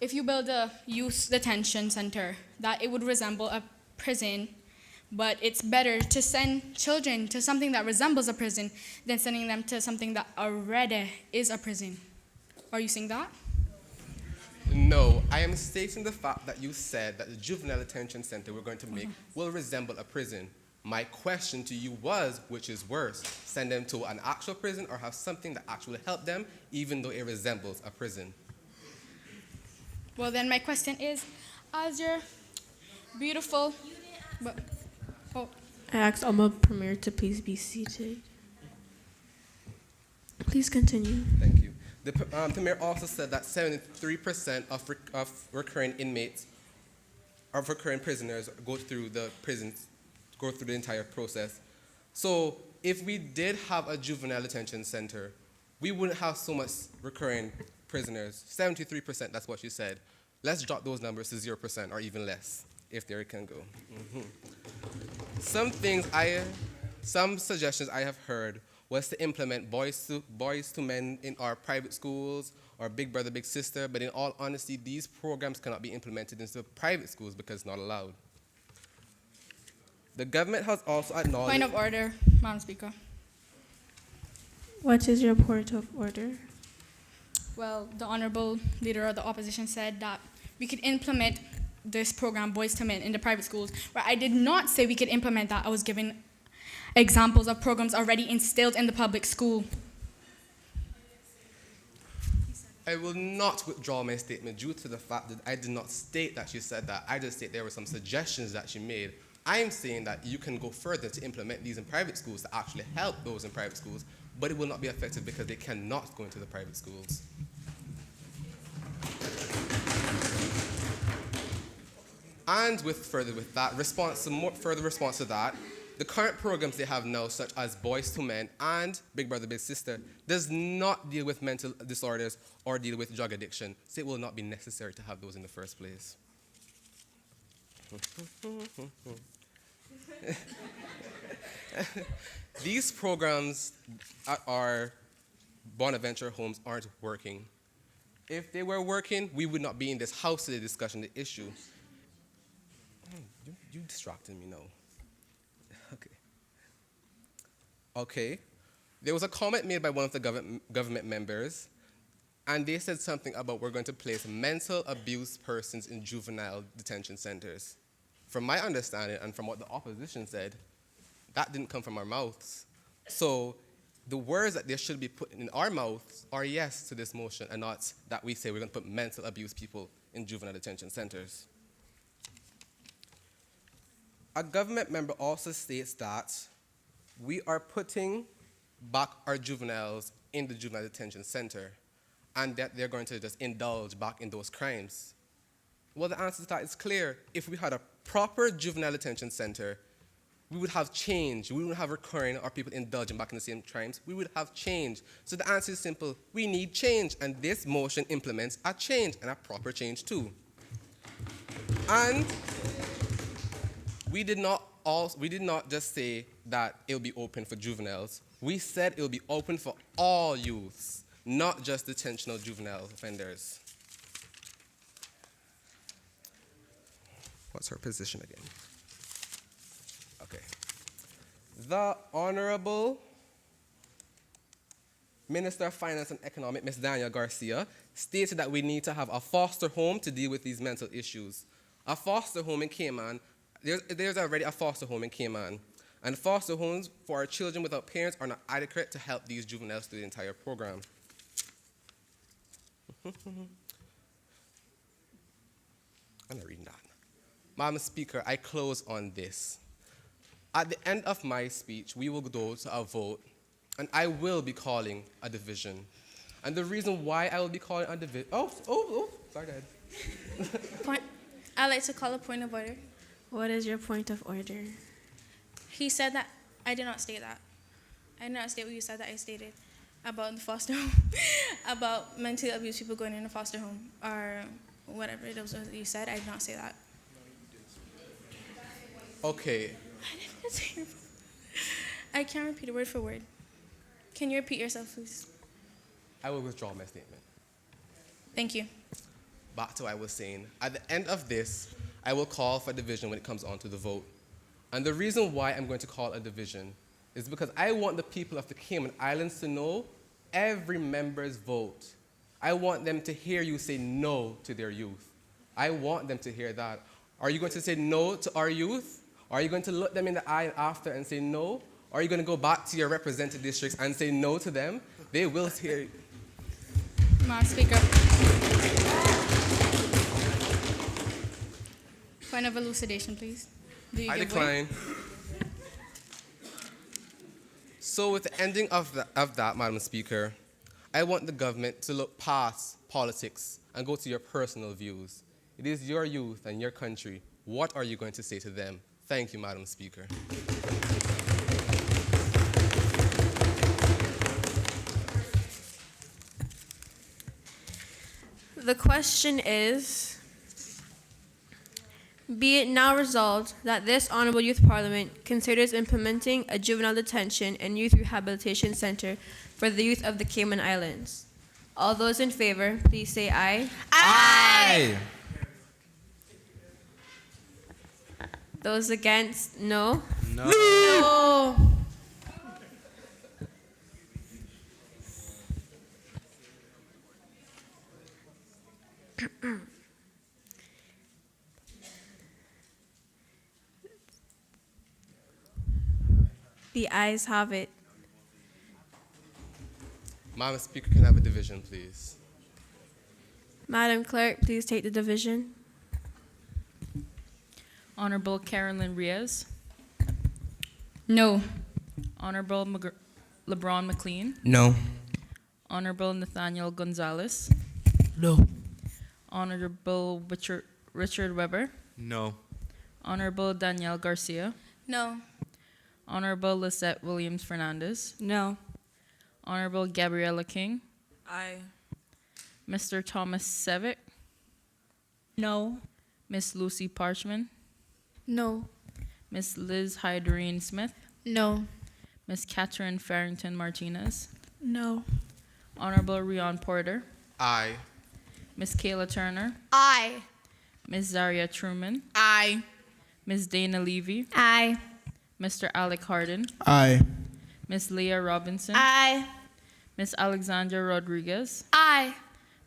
if you build a youth detention center, that it would resemble a prison, but it's better to send children to something that resembles a prison than sending them to something that already is a prison? Are you saying that? No, I am stating the fact that you said that the juvenile detention center we're going to make will resemble a prison. My question to you was, which is worse, send them to an actual prison or have something that actually help them, even though it resembles a prison? Well, then my question is, as your beautiful... Oh, I asked Alma Premier to please be seated. Please continue. Thank you. The Premier also said that 73% of recurring inmates, of recurring prisoners, go through the entire process. So if we did have a juvenile detention center, we wouldn't have so much recurring prisoners. 73%, that's what she said. Let's drop those numbers to 0% or even less, if there it can go. Some suggestions I have heard was to implement boys to men in our private schools or Big Brother, Big Sister, but in all honesty, these programs cannot be implemented into private schools because it's not allowed. The government has also acknowledged... point of order, Madam Speaker. What is your point of order? Well, the Honorable Leader of the Opposition said that we could implement this program, Boys to Men, in the private schools, where I did not say we could implement that. I was giving examples of programs already instilled in the public school. I will not withdraw my statement due to the fact that I did not state that she said that. I just state there were some suggestions that she made. I am saying that you can go further to implement these in private schools to actually help those in private schools, but it will not be effective because they cannot go into the private schools. And further response to that, the current programs they have now, such as Boys to Men and Big Brother, Big Sister, does not deal with mental disorders or deal with drug addiction, so it will not be necessary to have those in the first place. These programs at our Bonaventure homes aren't working. If they were working, we would not be in this house today discussing the issue. You distracted me now. Okay. There was a comment made by one of the government members, and they said something about we're going to place mental abuse persons in juvenile detention centers. From my understanding and from what the opposition said, that didn't come from our mouths. So the words that they should be put in our mouths are yes to this motion and not that we say we're going to put mental abuse people in juvenile detention centers. A government member also states that we are putting back our juveniles in the juvenile detention center and that they're going to just indulge back in those crimes. Well, the answer to that is clear. If we had a proper juvenile detention center, we would have change. We wouldn't have recurring or people indulging back in the same crimes. We would have change. So the answer is simple. We need change, and this motion implements a change, and a proper change too. And we did not just say that it will be open for juveniles. We said it will be open for all youths, not just detentional juvenile offenders. What's her position again? Okay. The Honorable Minister of Finance and Economic, Ms. Daniel Garcia, stated that we need to have a foster home to deal with these mental issues. A foster home in Cayman, there's already a foster home in Cayman, and foster homes for our children without parents are not adequate to help these juveniles through the entire program. I'm not reading that. Madam Speaker, I close on this. At the end of my speech, we will go to a vote, and I will be calling a division. And the reason why I will be calling a division... sorry, Dad. I'd like to call a point of order. What is your point of order? He said that. I did not state that. I did not state what you said that I stated about the foster home, about mentally abused people going in a foster home, or whatever it was that you said. I did not say that. Okay. I can't repeat it word for word. Can you repeat yourself, please? I will withdraw my statement. Thank you. Back to what I was saying. At the end of this, I will call for division when it comes on to the vote. And the reason why I'm going to call a division is because I want the people of the Cayman Islands to know every member's vote. I want them to hear you say no to their youth. I want them to hear that. Are you going to say no to our youth? Are you going to look them in the eye after and say no? Or are you going to go back to your represented districts and say no to them? They will hear you. Madam Speaker. Point of elucidation, please. Do you I give way? decline. So with the ending of that, Madam Speaker, I want the government to look past politics and go to your personal views. It is your youth and your country. What are you going to say to them? Thank you, Madam Speaker. The question is, be it now resolved that this Honorable Youth Parliament considers implementing a juvenile detention and youth rehabilitation center for the youth of the Cayman Islands. All those in favor, please say aye. Aye. Those against, no. No. The ayes have it. Madam Speaker, can I have a division, please? Madam Clerk, please take the division. Honorable Carolyn Reyes. No. Honorable LeBron McLean. No. Honorable Nathaniel Gonzalez. No. Honorable Richard Weber. No. Honorable Danielle Garcia. No. Honorable Lisette Williams Fernandez. No. Honorable Gabriella King. Aye. Mr. Thomas Sevick. No. Miss Lucy Parchman. No. Miss Liz Hyderine Smith. No. Miss Catherine Farrington Martinez. No. Honorable Rion Porter. Aye. Miss Kayla Turner. Aye. Miss Zaria Truman. Aye. Miss Dana Levy. Aye. Mr. Alec Harden. Aye. Miss Leah Robinson. Aye. Miss Alexandra Rodriguez. Aye.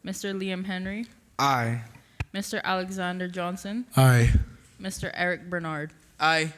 Mr. Liam Henry. Aye. Mr. Alexander Johnson. Aye. Mr. Eric Bernard. Aye.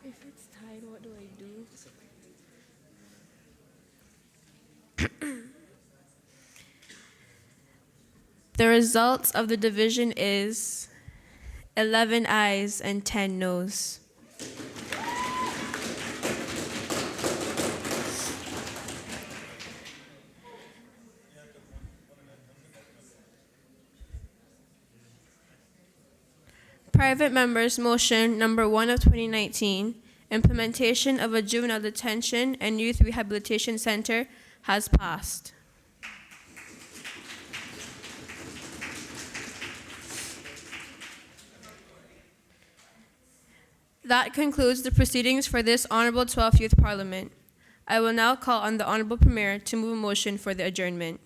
If it's tied, what do I do? The results of the division is 11 ayes and 10 noes. Private members' motion number 1 of 2019, implementation of a juvenile detention and youth rehabilitation center, has passed. That concludes the proceedings for this Honorable 12th Youth Parliament. I will now call on the Honorable Premier to move a motion for the adjournment.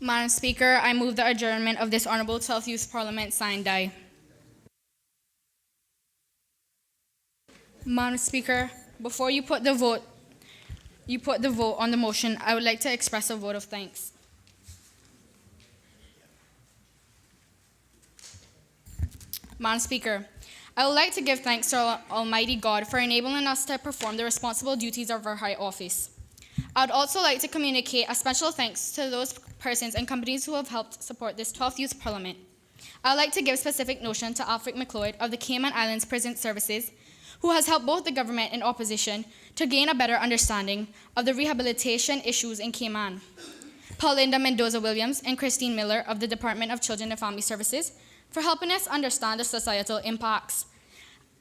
Madam Speaker, I move the adjournment of this Honorable 12th Youth Parliament, signed die. Madam Speaker, before you put the vote on the motion, I would like to express a vote of thanks. Madam Speaker, I would like to give thanks to Almighty God for enabling us to perform the responsible duties of our high office. I would also like to communicate a special thanks to those persons and companies who have helped support this 12th Youth Parliament. I would like to give specific notion to Alfred McLeod of the Cayman Islands Prison Services, who has helped both the government and opposition to gain a better understanding of the rehabilitation issues in Cayman. Paulinda Mendoza Williams and Christine Miller of the Department of Children and Family Services for helping us understand the societal impacts.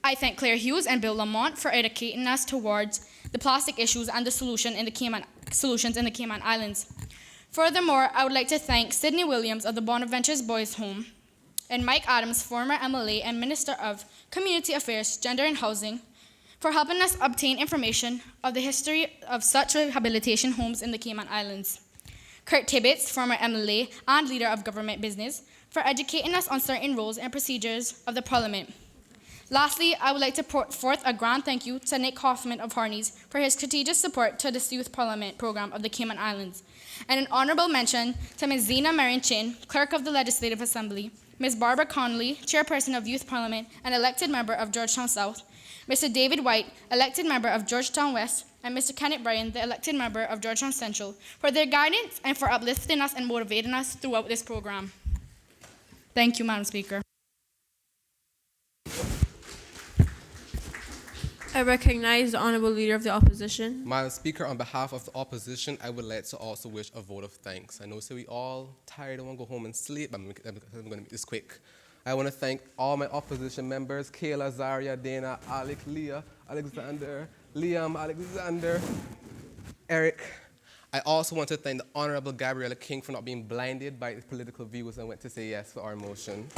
I thank Claire Hughes and Bill Lamont for educating us towards the plastic issues and the solutions in the Cayman Islands. Furthermore, I would like to thank Sydney Williams of the Bonaventures Boys Home and Mike Adams, former MLA and Minister of Community Affairs, Gender and Housing, for helping us obtain information of the history of such rehabilitation homes in the Cayman Islands. Kurt Tibbetts, former MLA and leader of government business, for educating us on certain roles and procedures of the Parliament. Lastly, I would like to put forth a grand thank you to Nick Hoffman of Harneys for his strategic support to this Youth Parliament program of the Cayman Islands, and an honorable mention to Ms. Zena Marion Chin, Clerk of the Legislative Assembly, Ms. Barbara Connolly, Chairperson of Youth Parliament and elected member of Georgetown South, Mr. David White, elected member of Georgetown West, and Mr. Kenneth Bryan, the elected member of Georgetown Central, for their guidance and for uplifting us and motivating us throughout this program. Thank you, Madam Speaker. I recognize the Honorable Leader of the Opposition. Madam Speaker, on behalf of the opposition, I would like to also wish a vote of thanks. I know we all tired and want to go home and sleep, but I'm going to make this quick. I want to thank all my opposition members, Kayla, Zaria, Dana, Alec, Leah, Alexander, Liam, Alexander, Eric. I also want to thank the Honorable Gabriella King for not being blinded by the political views and went to say yes for our motion.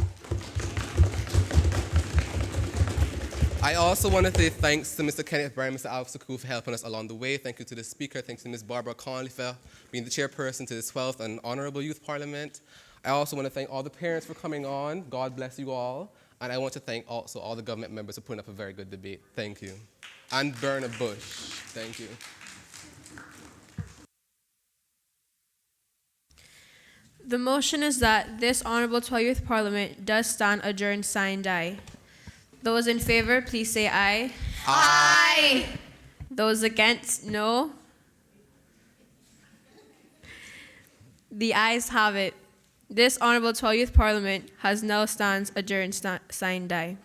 I also want to say thanks to Mr. Kenneth Bryan, Mr. Alex Sakou for helping us along the way. Thank you to the Speaker. Thanks to Ms. Barbara Connolly for being the chairperson to the 12th and Honorable Youth Parliament. I also want to thank all the parents for coming on. God bless you all. And I want to thank also all the government members for putting up a very good debate. Thank you. And burn a bush. Thank you. The motion is that this Honorable 12th Youth Parliament does stand adjourned, signed, die. Those in favor, please say aye. Aye. Those against, no. The ayes have it. This Honorable 12th Youth Parliament has now stands adjourned, signed, die.